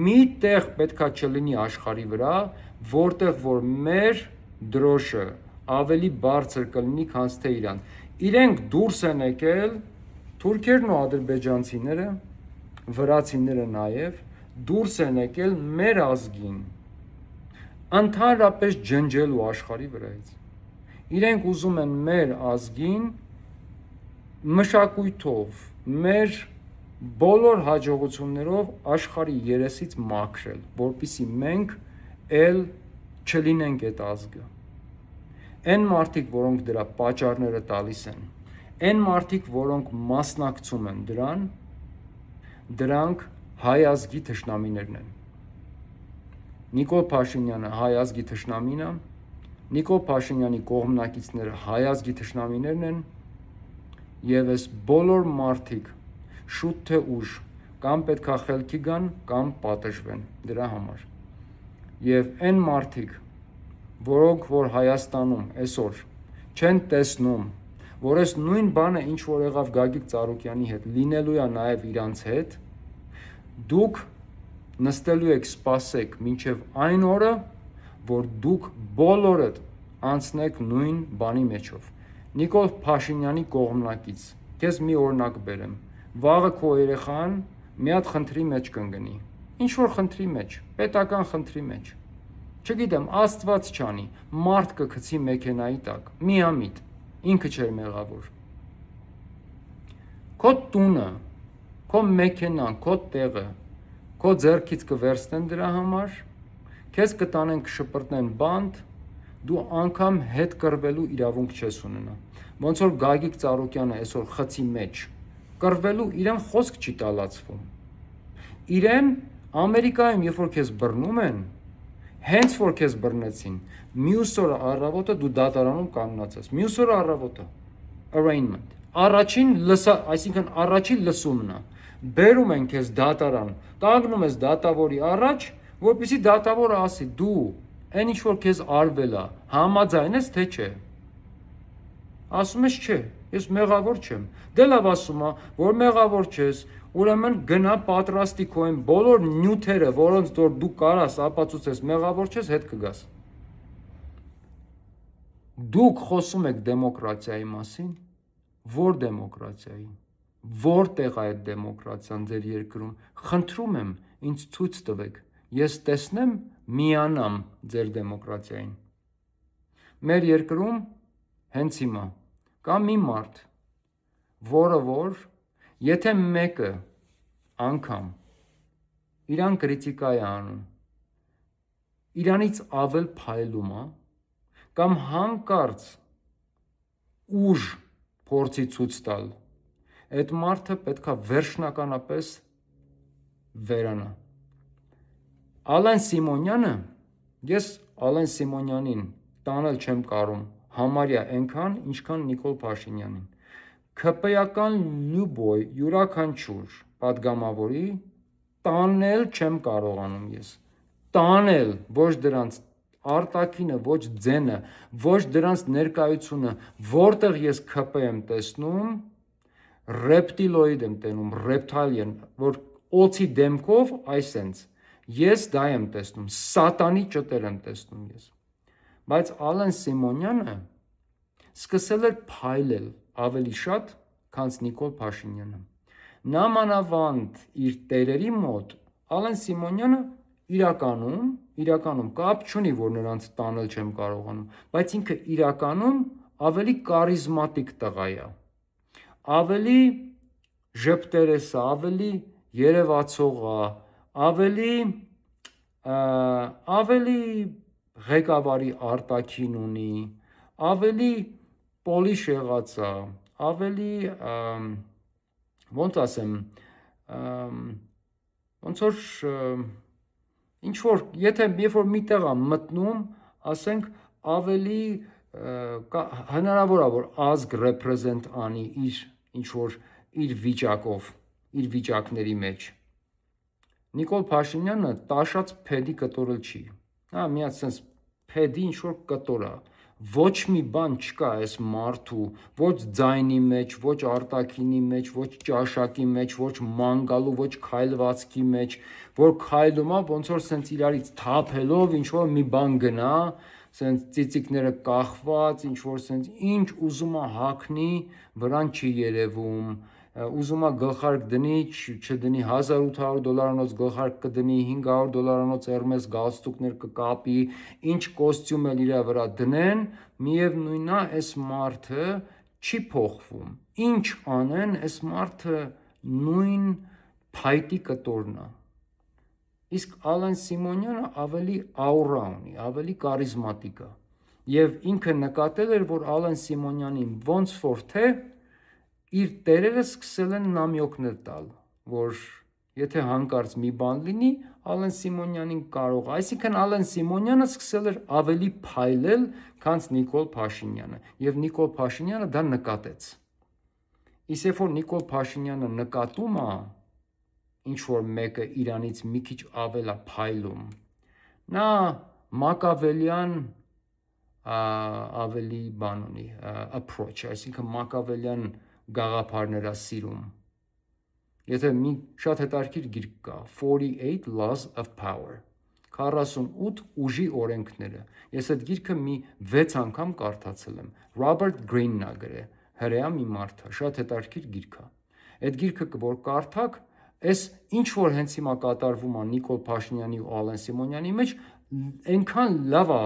Մի տեղ պետքա չլինի աշխարհի վրա, որտեղ որ մեր դրոշը ավելի բարձր կլինի, քան թե իրան։ Իրենք դուրս են եկել, թուրքերն ու ադրբեջանցիները, վրացիները նաև դուրս են եկել մեր ազգին ընդհանրապես ջնջելու աշխարհի վրայից։ Իրենք ուզում են մեր ազգին մշակույթով, մեր բոլոր հաջողություններով աշխարհի երեսից մաքրել, որպեսզի մենք էլ չլինենք այդ ազգը։ Այն մարդիկ, որոնք դրա պատճառները տալիս են, այն մարդիկ, որոնք մասնակցում են դրան, դրանք հայ ազգի թշնամիներն են։ Նիկոլ Փաշինյանը հայ ազգի թշնամին է, Նիկոլ Փաշինյանի կողմնակիցները հայ ազգի թշնամիներն են, եւ այս բոլոր մարդիկ շուտ թե ուշ կամ պետքա խելքի գան, կամ պատժվեն դրա համար։ Եվ այն մարդիկ, որոնք որ Հայաստանում այսօր չեն տեսնում, որ այս նույն բանը ինչ որ եղավ Գագիկ Ծառուկյանի հետ, լինելու է նաև իրանց հետ, դուք նստելու եք սպասեք մինչև այն օրը, որ դուք բոլորդ անցնեք նույն բանի մեջով։ Նիկոլ Փաշինյանի կողմնակից, քեզ մի օրինակ բերեմ, վաղը քո երեխան մի հատ խնդրի մեջ կընկնի, ինչ որ խնդրի մեջ, պետական խնդրի մեջ, չգիտեմ, Աստված չանի, մարդ կգցի մեքենայի տակ, միամիտ, ինքը չէր մեղավոր։ Քո տունը, քո մեքենան, քո տեղը, քո ձեռքից կվերցնեն դրա համար, քեզ կտանեն կշպրտնեն բանտ, դու անգամ հետ կռվելու իրավունք չես ունենա։ Ոնց որ Գագիկ Ծառուկյանը այսօր խցի մեջ կռվելու իրեն խոսք չի տալացվում։ Իրեն Ամերիկայում երբ որ քեզ բռնում են, Հենց որ քեզ բռնեցին, մյուս օրը առավոտը դու դատարանում կանգնած ես։ Մյուս օրը առավոտը arraignment։ Այսինքն առաջին լսումն է։ Բերում են քեզ դատարան, կանգնում ես դատավորի առաջ, որպեսզի դատավորը ասի դու այն ինչ որ քեզ արվել է, համաձայն ես թե չէ։ Ասում ես չէ, ես մեղավոր չեմ։ Դե լավ ասում է, որ մեղավոր չես, ուրեմն գնա պատրաստի քո այն բոլոր նյութերը, որոնց որ դու կարաս ապացուցես մեղավոր չես, հետ կգաս։ Դուք խոսում եք դեմոկրատիայի մասին, որ դեմոկրատիայի, որտեղ է այդ դեմոկրատիան ձեր երկրում, խնդրում եմ ինձ ցույց տվեք, ես տեսնեմ, միանամ ձեր դեմոկրատիային։ Մեր երկրում հենց հիմա կա մի մարդ, որը որ եթե մեկը անգամ իրան կրիտիկա է անում, իրանից ավել փայլում է, կամ հանկարծ ուժ փորձի ցույց տալ, այդ մարդը պետքա վերջնականապես վերանա։ Ալեն Սիմոնյանը, ես Ալեն Սիմոնյանին տանել չեմ կարում, համարյա այնքան, ինչքան Նիկոլ Փաշինյանին։ ՔՊ-ական լյուբոյ յուրաքանչյուր պատգամավորի տանել չեմ կարողանում ես։ Տանել, ոչ դրանց արտաքինը, ոչ ձենը, ոչ դրանց ներկայությունը, որտեղ ես ՔՊ եմ տեսնում, ռեպտիլոիդ եմ տենում, ռեպտալիան, որ օծի դեմքով այսենց, ես դա եմ տեսնում, սատանի ճտեր եմ տեսնում ես։ Բայց Ալեն Սիմոնյանը սկսել էր փայլել ավելի շատ, քան Նիկոլ Փաշինյանը։ Նամանավանդ իր տերերի մոտ Ալեն Սիմոնյանը իրականում կապ չունի, որ նրանց տանել չեմ կարողանում, բայց ինքը իրականում ավելի կարիզմատիկ տղա է, ավելի ժպտերես է, ավելի երևացող է, ավելի ղեկավարի արտաքին ունի, ավելի պոլիշ եղած է, ավելի ոնց ասեմ, ոնց որ ինչ որ եթե երբ որ միտեղ է մտնում, ասենք ավելի հնարավոր է որ ազգ ռեպրեզենտ անի իր ինչ որ իր վիճակով, իր վիճակների մեջ։ Նիկոլ Փաշինյանը տաշած փեդի կտորել չի։ Հա, մի հատ sense փեդի ինչ որ կտոր է։ Ոչ մի բան չկա այս մարդու, ոչ ձայնի մեջ, ոչ արտաքինի մեջ, ոչ ճաշակի մեջ, ոչ մանգալու, ոչ քայլվածքի մեջ, որ քայլում է ոնց որ sense իրարից թափելով ինչ որ մի բան գնա, sense ծիծիկները կախված, ինչ որ sense ինչ ուզում է հագնի, վրան չի երևում, ուզում է գլխարկ դնի, չդնի $1800 գլխարկ կդնի, $500 Hermes գալստուկներ կկապի, ինչ կոստյում էլ իր վրա դնեն, միևնույնն է, այս մարդը չի փոխվում։ Ինչ անեն, այս մարդը նույն փայտի կտորն է։ Իսկ Ալեն Սիմոնյանը ավելի աուրա ունի, ավելի կարիզմատիկ է։ Եվ ինքը նկատել էր, որ Ալեն Սիմոնյանին ոնց որ թե իր տերերը սկսել են նամյոկներ տալ, որ եթե հանկարծ մի բան լինի, Ալեն Սիմոնյանին կարող, այսինքն Ալեն Սիմոնյանը սկսել էր ավելի փայլել, քան Նիկոլ Փաշինյանը, եւ Նիկոլ Փաշինյանը դա նկատեց։ Իսկ երբ որ Նիկոլ Փաշինյանը նկատում է, ինչ որ մեկը իրանից մի քիչ ավել է փայլում, նա մակավելյան ավելի բան ունի, approach, այսինքն մակավելյան գաղափարներ է սիրում։ Եթե մի շատ հետաքրքիր գիրք կա, 48 Laws of Power, 48 ուժի օրենքները։ Ես այդ գիրքը մի 6 անգամ կարդացել եմ։ Ռոբերտ Գրինն է գրել, հրեա մի մարդ է, շատ հետաքրքիր գիրք է։ Այդ գիրքը որ կարդաք, այս ինչ որ հենց հիմա կատարվում է Նիկոլ Փաշինյանի ու Ալեն Սիմոնյանի մեջ, այնքան լավ է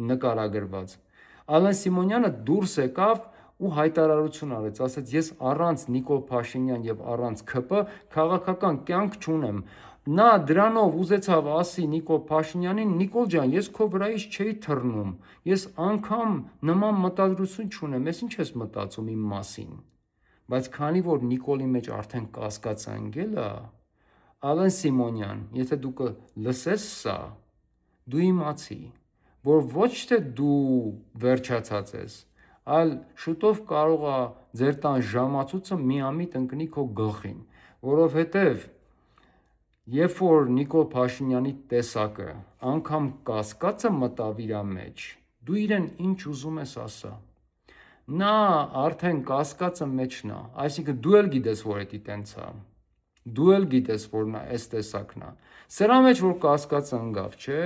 նկարագրված։ Ալեն Սիմոնյանը դուրս եկավ ու հայտարարություն արեց, ասաց ես առանց Նիկոլ Փաշինյան եւ առանց ՔՊ քաղաքական կյանք չունեմ։ Նա դրանով ուզեցավ ասի Նիկոլ Փաշինյանին, Նիկոլ ջան, ես քո վրայից չէի թռնում, ես անգամ նման մտադրություն չունեմ, ես ինչ ես մտածում իմ մասին։ Բայց քանի որ Նիկոլի մեջ արդեն կասկած անգել է, Ալեն Սիմոնյան, եթե դու կլսես սա, դու իմացի, որ ոչ թե դու վերջացած ես, այլ շուտով կարող է ձեր տան ժամացույցը միամիտ ընկնի քո գլխին, որովհետև երբ որ Նիկոլ Փաշինյանի տեսակը անգամ կասկածը մտավ իր մեջ, դու իրեն ինչ ուզում ես ասա։ Նա արդեն կասկածը մեջն է, այսինքն դու էլ գիտես, որ էդի տենց է։ Դու էլ գիտես, որ նա այս տեսակն է։ Սրա մեջ որ կասկածը ընկավ, չէ՞։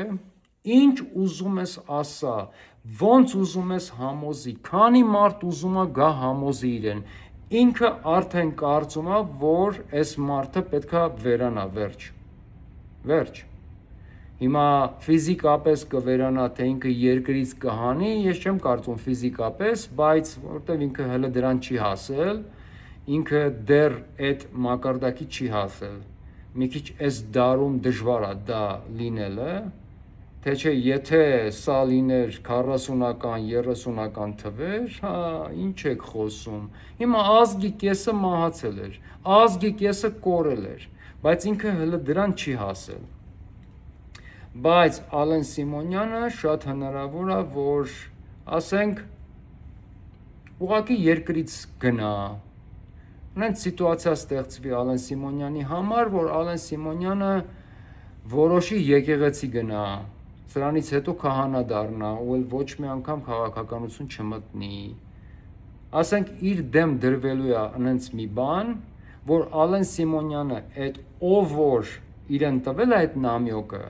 Ինչ ուզում ես ասա, ոնց ուզում ես համոզի, քանի մարդ ուզում է գա համոզի իրեն, ինքը արդեն կարծում է, որ այս մարդը պետքա վերանա, վերջ։ Հիմա ֆիզիկապես կվերանա, թե ինքը երկրից կհանի, ես չեմ կարծում ֆիզիկապես, բայց որտեվ ինքը հələ դրան չի հասել, ինքը դեռ այդ մակարդակի չի հասել։ Մի քիչ այս դարում դժվար է դա լինելը, թե չէ եթե սա լիներ 40-ական, 30-ական թվեր, հա, ինչ եք խոսում։ Հիմա ազգի կեսը մահացել էր, ազգի կեսը կորել էր, բայց ինքը հələ դրան չի հասել։ Բայց Ալեն Սիմոնյանը շատ հնարավոր է, որ ասենք ուղղակի երկրից գնա։ Նենց սիտուացիա ստեղծվի Ալեն Սիմոնյանի համար, որ Ալեն Սիմոնյանը որոշի եկեղեցի գնա, սրանից հետո քահանա դառնա, ու էլ ոչ մի անգամ քաղաքականություն չմտնի։ Ասենք իր դեմ դրվելու է նենց մի բան, որ Ալեն Սիմոնյանը այդ ով որ իրեն տվել է այդ նամյոկը,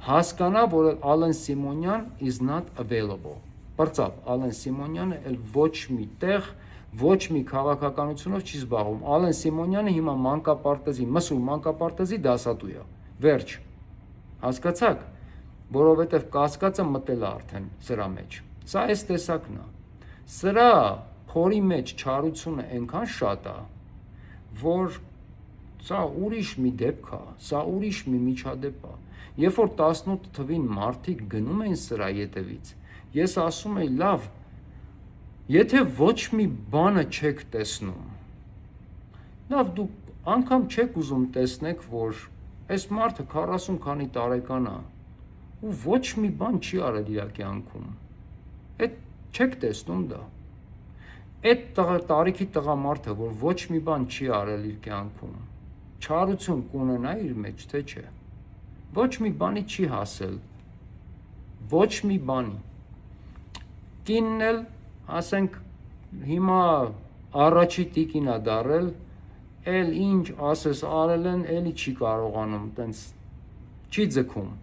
հասկանա, որ Ալեն Սիմոնյան is not available։ Բարձավ, Ալեն Սիմոնյանը էլ ոչ մի տեղ, ոչ մի քաղաքականությունով չի զբաղվում։ Ալեն Սիմոնյանը հիմա մանկապարտեզի, մսուր մանկապարտեզի դասատու է։ Վերջ։ Հասկացաք, որովհետև կասկածը մտել է արդեն սրա մեջ։ Սա այս տեսակն է։ Սրա փորի մեջ չարությունը այնքան շատ է, որ սա ուրիշ մի դեպք է, սա ուրիշ մի միջադեպ է։ Երբ որ 18 թվին մարդիկ գնում էին սրա ետևից, ես ասում եի, լավ, եթե ոչ մի բանը չեք տեսնում, լավ դուք անգամ չեք ուզում տեսնեք, որ այս մարդը 40 քանի տարեկան է, ու ոչ մի բան չի արել իր կյանքում։ Այդ չեք տեսնում դա։ Այդ տարիքի տղամարդը, որ ոչ մի բան չի արել իր կյանքում, չարություն կունենա իր մեջ, թե չէ։ Ոչ մի բանի չի հասել։ Ոչ մի բանի։ Կինն էլ, ասենք, հիմա առաջի տիկին է դարել, էլ ինչ ասես արել են, էլի չի կարողանում, տենց չի ձգում,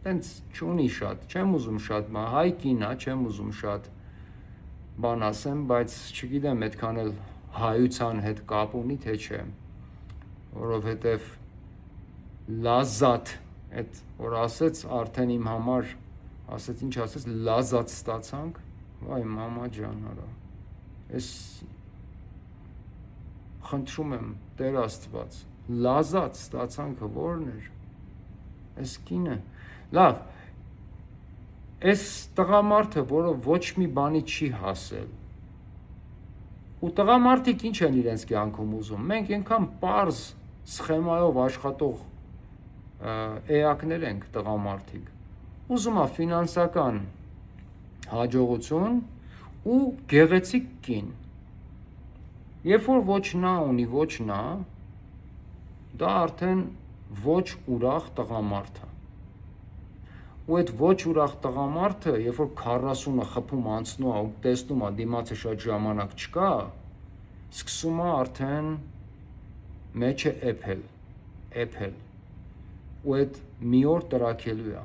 տենց չունի շատ, չեմ ուզում շատ, հայ կին է, չեմ ուզում շատ բան ասեմ, բայց չգիտեմ այդքան էլ հայության հետ կապ ունի, թե չէ, որովհետև լազատ, այդ որ ասեց արդեն իմ համար, ասեց ինչ ասեց, լազատ ստացանք, վայ մամա ջան արա, ես խնդրում եմ Տեր Աստված, լազատ ստացանքը որն էր, այս կինը, լավ, այս տղամարդը, որը ոչ մի բանի չի հասել, ու տղամարդիկ ինչ են իրենց կյանքում ուզում, մենք ենքան պարզ սխեմայով աշխատող էակներ ենք տղամարդիկ, ուզում է ֆինանսական հաջողություն ու գեղեցիկ կին, երբ որ ոչ նա ունի, ոչ նա, դա արդեն ոչ ուրախ տղամարդ է, ու այդ ոչ ուրախ տղամարդը, երբ որ 40-ը խփում անցնում է ու տեսնում է դիմացը շատ ժամանակ չկա, սկսում է արդեն մեջը էփել, ու այդ մի օր տրաքելու է,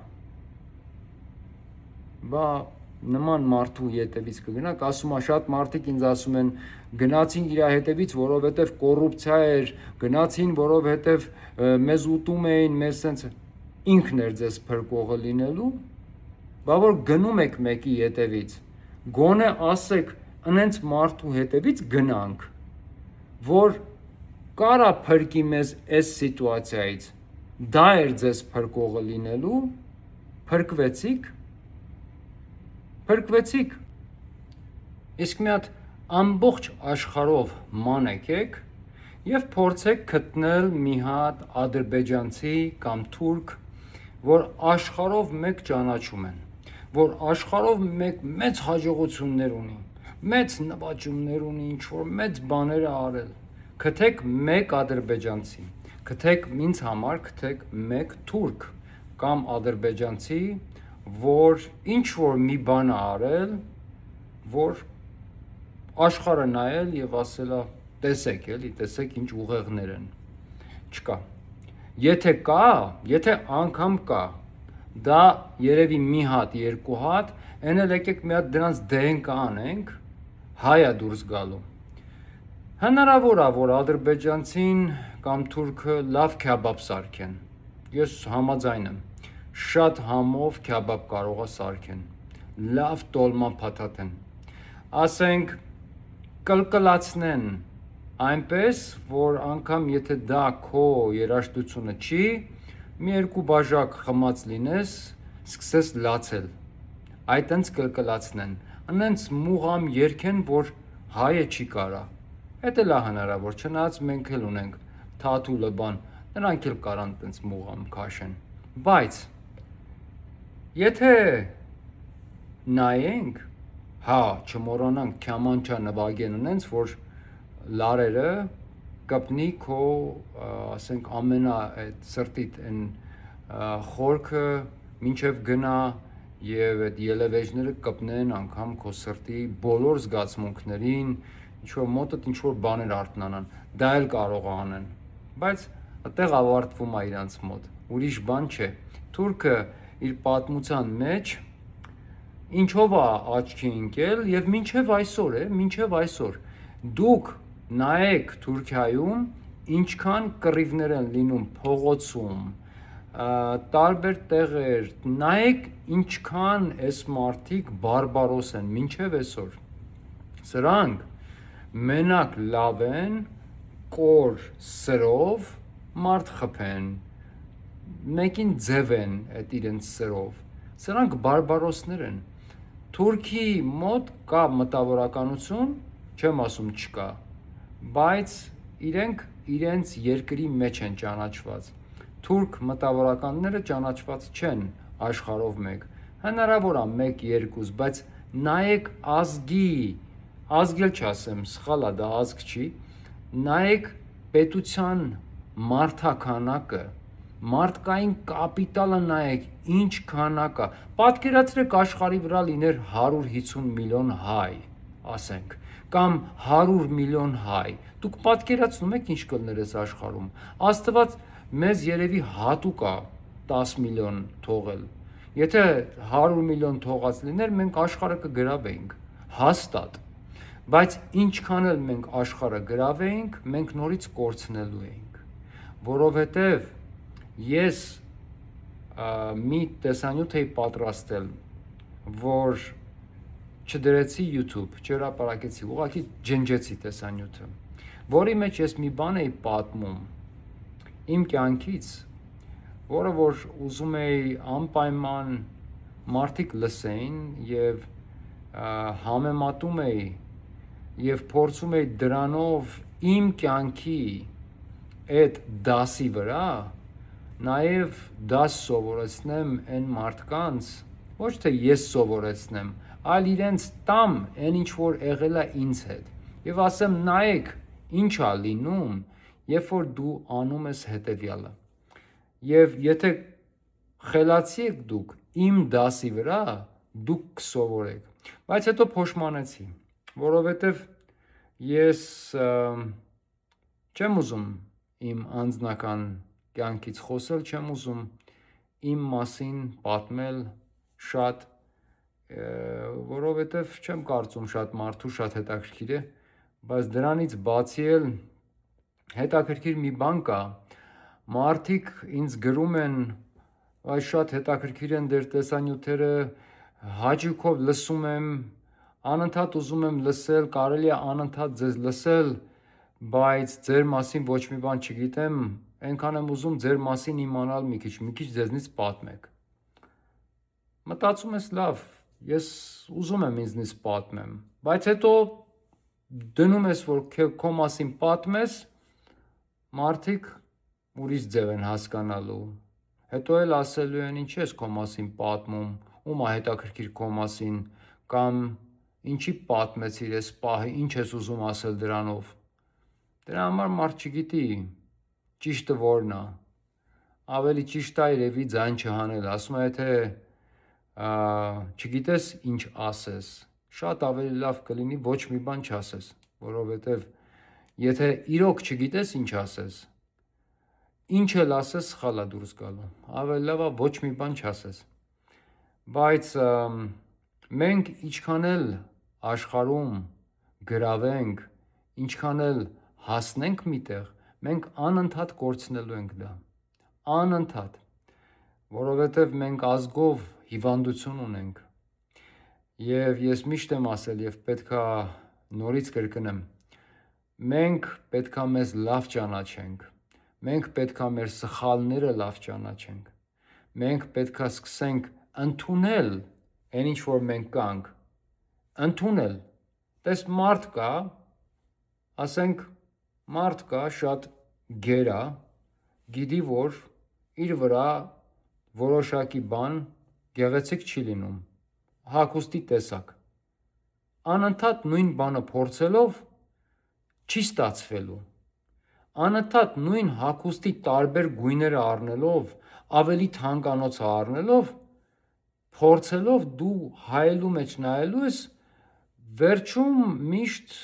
բա նման մարդու ետևից կգնաք, ասում է շատ մարդիկ ինձ ասում են, գնացին իր հետևից, որովհետև կոռուպցիա էր, գնացին, որովհետև մեզ ուտում էին, մեզ սենց ինքն էր ձեզ փրկողը լինելու, բա որ գնում եք մեկի հետևից, գոնե ասեք, ընենց մարդու հետևից գնանք, որ կարա փրկի մեզ այս սիտուացիայից, դա էր ձեզ փրկողը լինելու, փրկվեցիք, իսկ մի հատ ամբողջ աշխարհով ման եկեք եւ փորձեք գտնել մի հատ ադրբեջանցի կամ թուրք որ աշխարհով մեկ ճանաչում են, որ աշխարհով մեկ մեծ հաջողություններ ունի, մեծ նվաճումներ ունի, ինչ որ մեծ բաներ է արել։ Գտեք մեկ ադրբեջանցի, գտեք ինձ համար, գտեք մեկ թուրք կամ ադրբեջանցի, որ ինչ որ մի բան է արել, որ աշխարհը նայել եւ ասել է տեսեք, էլի, տեսեք ինչ ուղեղներ են։ Չկա։ Եթե կա, եթե անգամ կա, դա երևի մի հատ, երկու հատ, այն էլ եկեք մի հատ դրանց DNK անենք, հայա դուրս գալու։ Հնարավոր է, որ ադրբեջանցին կամ թուրքը լավ քյաբաբ սարքեն։ Ես համաձայն եմ։ Շատ համով քյաբաբ կարող է սարքեն։ Լավ տոլմա փաթաթեն։ Ասենք կլկլացնեն այնպես, որ անգամ եթե դա քո երաժշտությունը չի, մի երկու բաժակ խմած լինես, սկսես լացել։ Այտենց կլկլացնեն, անենց մուղամ երգեն, որ հայը չի կարա։ Էդ էլ է հնարավոր, չնայած մենք էլ ունենք թաթուլը բան, նրանք էլ կարան տենց մուղամ քաշեն։ Բայց եթե նայենք, հա, չմոռանանք քյամանչա նվագեն ունենց, որ լարերը կպնի քո, ասենք, ամենա այդ սրտիդ այն խորքը մինչև գնա եւ այդ ելևեջները կպնեն անգամ քո սրտի բոլոր զգացմունքներին, ինչ որ մոտդ ինչ որ բաներ արթնանան, դա էլ կարող է անեն, բայց այդտեղ ավարտվում է իրանց մոտ, ուրիշ բան չէ։ Թուրքը իր պատմության մեջ ինչով է աչքի ընկել եւ մինչեւ այսօր է, մինչեւ այսօր դուք նայեք Թուրքիայում ինչքան կռիվներ են լինում փողոցում, տարբեր տեղեր, նայեք ինչքան այս մարդիկ բարբարոս են մինչև այսօր։ Սրանք մենակ լավ են, կոր սրով մարդ խփեն, մեկին ձև են այդ իրենց սրով։ Սրանք բարբարոսներ են։ Թուրքի մոտ կա մտավորականություն, չեմ ասում չկա, բայց իրենք իրենց երկրի մեջ են ճանաչված։ Թուրք մտավորականները ճանաչված չեն աշխարհով մեկ։ Հնարավոր է 1-2, բայց նայեք ազգի էլ չասեմ, սխալ է, դա ազգ չի, նայեք պետության մարդաքանակը, մարդկային կապիտալը նայեք, ինչ քանակ է։ Պատկերացրեք աշխարհի վրա լիներ 150 միլիոն հայ, ասենք, կամ 100 միլիոն հայ։ Դուք պատկերացնում եք ինչ կլներ այս աշխարհում։ Աստված մեզ երևի հատուկ է 10 միլիոն թողել։ Եթե 100 միլիոն թողած լիներ, մենք աշխարհը կգրավեինք, հաստատ։ Բայց ինչքան էլ մենք աշխարհը գրավեինք, մենք նորից կորցնելու էինք, որովհետև ես մի տեսանյութ էի պատրաստել, որ չդրեցի YouTube, չհրապարակեցի, ուղղակի ջնջեցի տեսանյութը, որի մեջ ես մի բան էի պատմում իմ կյանքից, որը որ ուզում էի անպայման մարդիկ լսեին եւ համեմատում էի եւ փորձում էի դրանով իմ կյանքի այդ դասի վրա նաեւ դաս սովորեցնեմ այն մարդկանց, ոչ թե ես սովորեցնեմ, այլ իրենց տամ այն ինչ որ եղել է ինձ հետ եւ ասեմ նայեք ինչ է լինում, երբ որ դու անում ես հետեւյալը։ Եվ եթե խելացի եք դուք իմ դասի վրա, դուք կսովորեք։ Բայց հետո փոշմանեցի, որովհետև ես չեմ ուզում իմ անձնական կյանքից խոսել, չեմ ուզում իմ մասին պատմել շատ, որովհետև չեմ կարծում շատ մարդու շատ հետաքրքիր է, բայց դրանից բացի էլ հետաքրքիր մի բան կա, մարդիկ ինձ գրում են, այս շատ հետաքրքիր են դեր տեսանյութերը, հաճույքով լսում եմ, անընդհատ ուզում եմ լսել, կարելի է անընդհատ ձեզ լսել, բայց ձեր մասին ոչ մի բան չգիտեմ, այնքան եմ ուզում ձեր մասին իմանալ մի քիչ ձեզնից պատմեք։ Մտածում ես լավ, ես ուզում եմ ինձնից պատմեմ, բայց հետո դնում ես, որ քո մասին պատմես, մարդիկ ուրիշ ձև են հասկանալու, հետո էլ ասելու են ինչ ես քո մասին պատմում, ում է հետաքրքիր քո մասին, կամ ինչի պատմեցիր ես պահի, ինչ ես ուզում ասել դրանով։ Դրա համար մարդ չգիտի ճիշտը որն է։ Ավելի ճիշտ է երևի ձայն չհանել, ասում է եթե չգիտես ինչ ասես, շատ ավելի լավ կլինի ոչ մի բան չասես, որովհետև եթե իրոք չգիտես ինչ ասես, ինչ էլ ասես սխալ է դուրս գալու, ավելի լավ է ոչ մի բան չասես։ Բայց մենք ինչքան էլ աշխարհում գրավենք, ինչքան էլ հասնենք միտեղ, մենք անընդհատ կորցնելու ենք դա, անընդհատ, որովհետև մենք ազգով հիվանդություն ունենք, և ես միշտ եմ ասել և պետքա նորից կրկնեմ, մենք պետքա մեզ լավ ճանաչենք, մենք պետքա մեր սխալները լավ ճանաչենք, մենք պետքա սկսենք ընդունել այն ինչ որ մենք կանք, ընդունել, տես մարդ կա, ասենք մարդ կա շատ գեր է, գիտի որ իր վրա որոշակի բան գեղեցիկ չի լինում, հագուստի տեսակ, անընդհատ նույն բանը փորձելով չի ստացվելու, անընդհատ նույն հագուստի տարբեր գույները առնելով, ավելի թանկանոցը առնելով, փորձելով դու հայելու մեջ նայելու ես, վերջում միշտ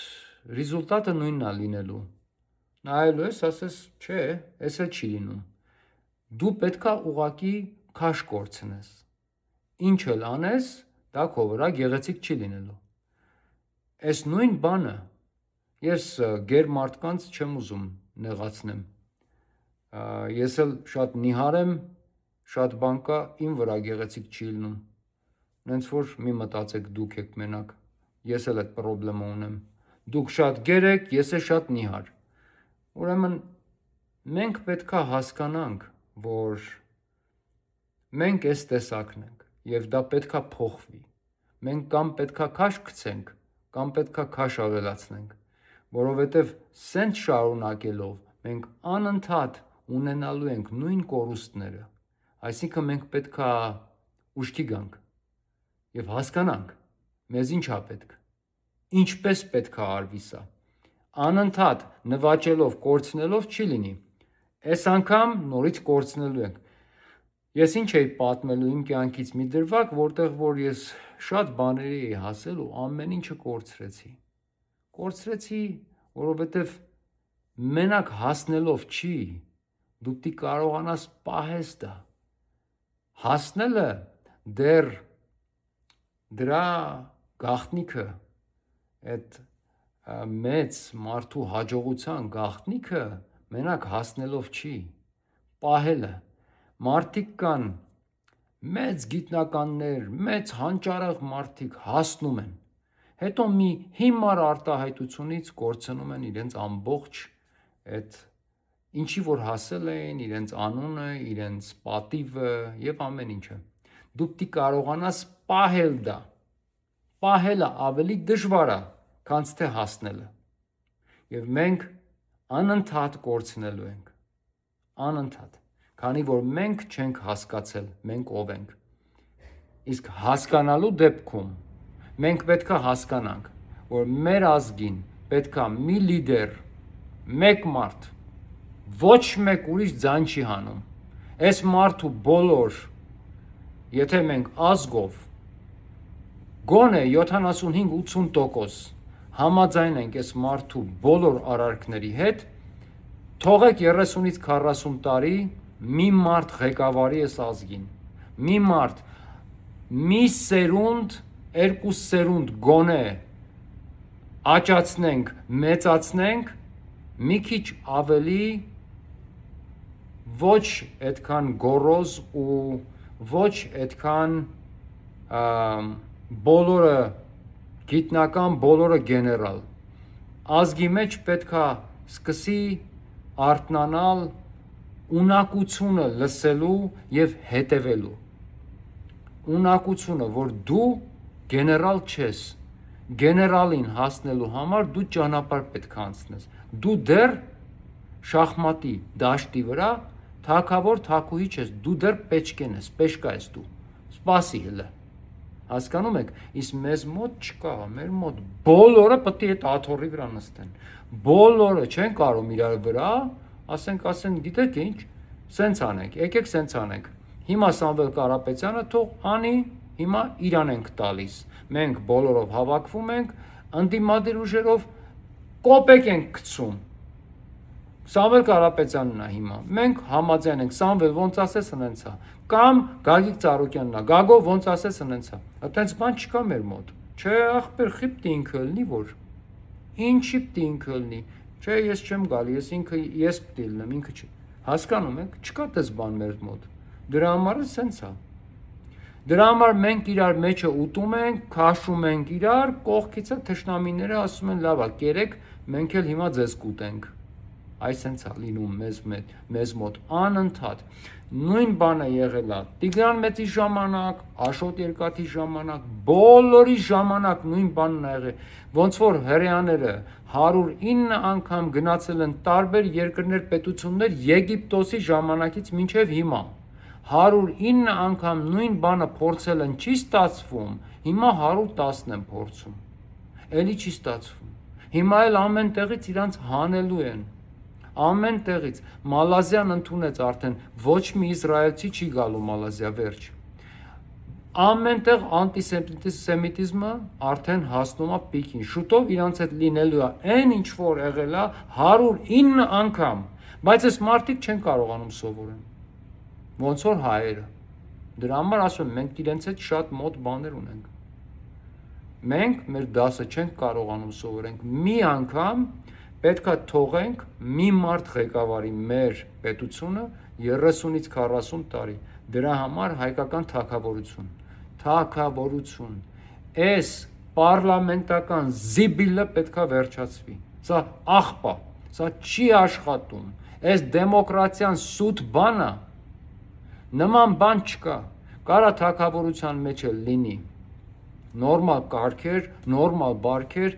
ռիզուլտատը նույնն է լինելու, նայելու ես, ասես չէ, էս էլ չի լինում, դու պետքա ուղղակի քաշ կորցնես, ինչ էլ անես, դա քո վրա գեղեցիկ չի լինելու, այս նույն բանը, ես գեր մարդկանց չեմ ուզում նեղացնեմ, ես էլ շատ նիհար եմ, շատ բան կա, իմ վրա գեղեցիկ չի լինում, նենց որ մի մտածեք դուք եք մենակ, ես էլ այդ պրոբլեմը ունեմ, դուք շատ գեր եք, ես էլ շատ նիհար, ուրեմն մենք պետքա հասկանանք, որ մենք այս տեսակն ենք, և դա պետքա փոխվի, մենք կամ պետքա քաշ գցենք, կամ պետքա քաշ ավելացնենք, որովհետև սենց շարունակելով մենք անընդհատ ունենալու ենք նույն կորուստները, այսինքն մենք պետքա ուշքի գանք և հասկանանք, մեզ ինչ է պետք, ինչպես պետքա արվի սա, անընդհատ նվաճելով, կորցնելով չի լինի, այս անգամ նորից կորցնելու ենք, ես ինչ էի պատմելու իմ կյանքից մի դրվագ, որտեղ որ ես շատ բաների էի հասել ու ամեն ինչը կորցրեցի, որովհետև մենակ հասնելով չի, դու պիտի կարողանաս պահես դա, հասնելը դեռ դրա գաղտնիքը, այդ մեծ մարդու հաջողության գաղտնիքը մենակ հասնելով չի, պահելը, մարդիկ կան, մեծ գիտնականներ, մեծ հանճարեղ մարդիկ հասնում են, հետո մի հիմար արտահայտությունից կորցնում են իրենց ամբողջ այդ ինչի որ հասել էին, իրենց անունը, իրենց պատիվը և ամեն ինչը, դու պիտի կարողանաս պահել դա, պահելը ավելի դժվար է, քան թե հասնելը, և մենք անընդհատ կորցնելու ենք, անընդհատ, քանի որ մենք չենք հասկացել, մենք ով ենք, իսկ հասկանալու դեպքում, մենք պետքա հասկանանք, որ մեր ազգին պետքա մի լիդեր, մեկ մարդ, ոչ մեկ ուրիշ ձայն չի հանում, այս մարդու բոլոր, եթե մենք ազգով, գոնե 75-80% համաձայն ենք այս մարդու բոլոր արարքների հետ, թողեք 30-ից 40 տարի մի մարդ ղեկավարի այս ազգին, մի մարդ, մի սերունդ, երկու սերունդ գոնե աճացնենք, մեծացնենք, մի քիչ ավելի ոչ այդքան գոռոզ ու ոչ այդքան բոլորը գիտնական, բոլորը գեներալ, ազգի մեջ պետքա սկսի արթնանալ ունակությունը լսելու և հետևելու, ունակությունը, որ դու գեներալ չես, գեներալին հասնելու համար դու ճանապարհ պետք է անցնես, դու դեռ շախմատի դաշտի վրա թակավոր թակուհի չես, դու դեռ պեչկեն ես, պեշկա ես դու, սպասի հլը, հասկանում եք, իսկ մեզ մոտ չկա, մեր մոտ բոլորը պետք է այդ աթոռի վրա նստեն, բոլորը չեն կարող իրար վրա, ասեն, գիտեք ինչ, սենց անենք, եկեք սենց անենք, հիմա Սամվել Կարապետյանը թող անի, հիմա իրան ենք տալիս, մենք բոլորով հավաքվում ենք, ընդդիմադիր ուժերով կոպեկ ենք գցում, Սամվել Կարապետյանն է հիմա, մենք համաձայն ենք, Սամվել ոնց ասես ընենցա, կամ Գագիկ Ծառուկյանն է, Գագո ոնց ասես ընենցա, այդպես բան չկա մեր մոտ, չէ ախպեր խիպտի ինքը լնի որ, ինչի պտի ինքը լնի, չէ ես չեմ գալի, ես պտի լնեմ, ինքը չի, հասկանում եք, չկա տես բան մեր մոտ, դրա համար է սենց է, դրա համար մենք իրար մեջը ուտում ենք, քաշում ենք իրար, կողքից է թշնամիները ասում են լավ է, կերեք, մենք էլ հիմա ձեզ կուտենք, այսենց է լինում մեզ մոտ անընդհատ, նույն բանը եղել է Տիգրան Մեծի ժամանակ, Աշոտ Երկաթի ժամանակ, բոլորի ժամանակ նույն բանն է եղել, ոնց որ հրեաները 109 անգամ գնացել են տարբեր երկրներ պետություններ Եգիպտոսի ժամանակից մինչև հիմա, 109 անգամ նույն բանը փորձել են, չի ստացվում, հիմա 110 են փորձում, էլի չի ստացվում, հիմա էլ ամեն տեղից իրանց հանելու են, ամեն տեղից, Մալազիան ընդունեց արդեն, ոչ մի իսրայելցի չի գալու Մալազիա, վերջ, ամեն տեղ անտիսեմիտիզմը արդեն հասնում է պիկին, շուտով իրանց հետ լինելու է, այն ինչ որ եղել է 109 անգամ, բայց այս մարդիկ չեն կարողանում սովորեն, ոնց որ հայերը, դրա համար ասում մենք իրենց հետ շատ մոտ բաներ ունենք, մենք մեր դասը չենք կարողանում սովորենք, մի անգամ պետք է թողենք մի մարդ ղեկավարի մեր պետությունը 30-ից 40 տարի, դրա համար հայկական թագավորություն, այս պարլամենտական զիբիլը պետք է վերջացվի, սա աղբա, սա չի աշխատում, այս դեմոկրատիան սուտ բանը, նման բան չկա, կարա թագավորության մեջ էլ լինի, նորմալ կարգեր, նորմալ բարքեր,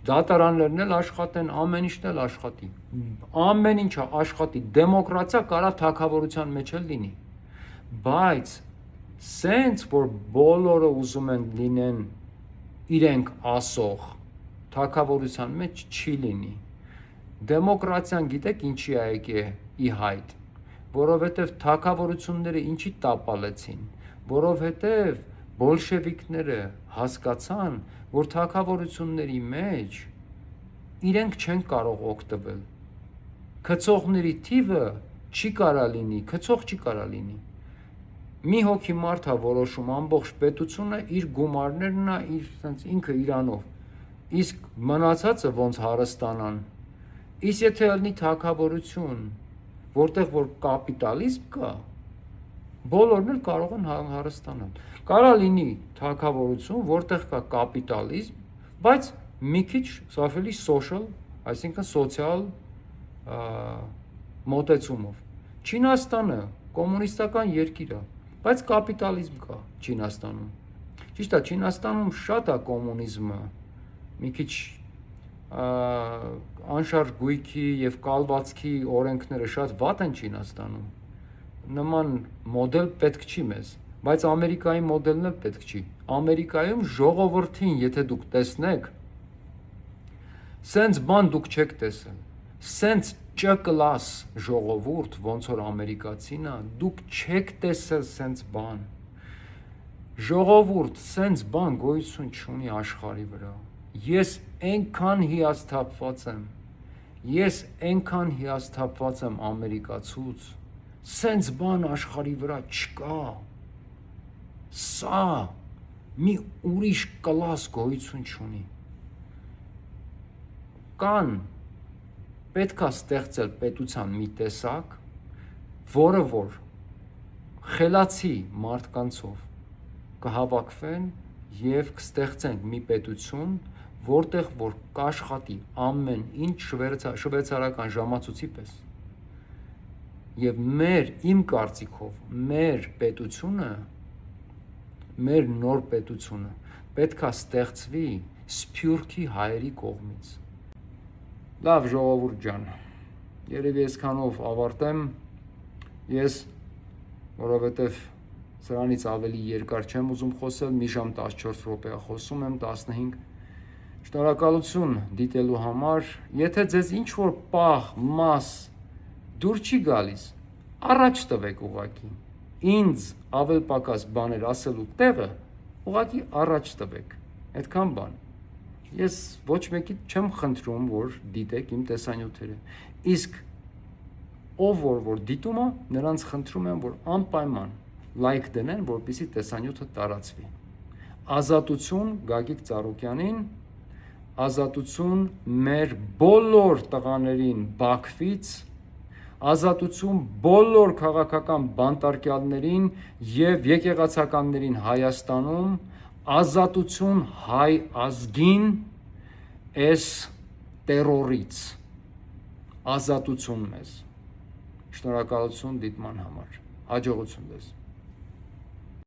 դատարաններն էլ աշխատեն, ամեն ինչն էլ աշխատի, ամեն ինչը աշխատի, դեմոկրատիա կարա թագավորության մեջ էլ լինի, բայց սենց որ բոլորը ուզում են լինեն իրենք ասող, թագավորության մեջ չի լինի, դեմոկրատիան գիտեք ինչի է եկե ի հայտ, որովհետև թագավորությունները ինչի տապալեցին, որովհետև բոլշևիկները հասկացան, որ թագավորությունների մեջ իրենք չեն կարող օգտվել, քցողների թիվը չի կարա լինի, մի հոգի մարդ է որոշում ամբողջ պետությունը իր գումարներն է, ինքը իրանով, իսկ մնացածը ոնց հարստանան, իսկ եթե ելնի թագավորություն, որտեղ որ կապիտալիզմ կա, բոլորն էլ կարող են հարստանալ, կարա լինի թագավորություն, որտեղ կա կապիտալիզմ, բայց մի քիչ ավելի social, այսինքն սոցիալ մոտեցումով, Չինաստանը կոմունիստական երկիր է, բայց կապիտալիզմ կա Չինաստանում, ճիշտ է, Չինաստանում շատ է կոմունիզմը, մի քիչ անշարժ գույքի և կալվածքի օրենքները շատ վատ են Չինաստանում, նման մոդել պետք չի մեզ, բայց Ամերիկայի մոդելն էլ պետք չի, Ամերիկայում ժողովրդին, եթե դուք տեսնեք, սենց բան դուք չեք տեսել, սենց ճկլաս ժողովուրդ, ոնց որ ամերիկացին է, դուք չեք տեսել սենց բան, ժողովուրդ սենց բան գոյություն չունի աշխարհի վրա, ես այնքան հիասթափված եմ ամերիկացուց, սենց բան աշխարհի վրա չկա, սա մի ուրիշ կլաս գոյություն չունի, կան պետք է ստեղծել պետության մի տեսակ, որը որ խելացի մարդկանցով կհավաքվեն և կստեղծենք մի պետություն, որտեղ որ կաշխատի ամեն ինչ շվեյցարական ժամացույցի պես, և իմ կարծիքով, մեր պետությունը, մեր նոր պետությունը պետք է ստեղծվի Սփյուռքի հայերի կողմից, Լավ ժողովուրդ ջան, երևի այսքանով ավարտեմ, Ես որովհետև սրանից ավելի երկար չեմ ուզում խոսել, մի ժամ 14 րոպե խոսում եմ, 15։ Շնորհակալություն դիտելու համար։ Եթե ձեզ ինչ-որ պահ, մաս դուր չի գալիս, առաջ տվեք ուղակի։ Ինձ ավել պակաս բաներ ասելու տեղը ուղակի առաջ տվեք։ Այդքան բան։ Ես ոչ մեկի չեմ խնդրում, որ դիտեք իմ տեսանյութերը։ Իսկ ով որ դիտում է, նրանց խնդրում եմ, որ անպայման լայք դնեն, որպեսզի տեսանյութը տարածվի։ Ազատություն Գագիկ Ծառուկյանին, ազատություն մեր բոլոր տղաներին Բաքվից, ազատություն բոլոր քաղաքական բանտարկյալներին եւ եկեղեցականներին Հայաստանում, ազատություն հայ ազգին այս տերորից, ազատություն մեզ։ Շնորհակալություն դիտման համար։ Հաջողություն ձեզ։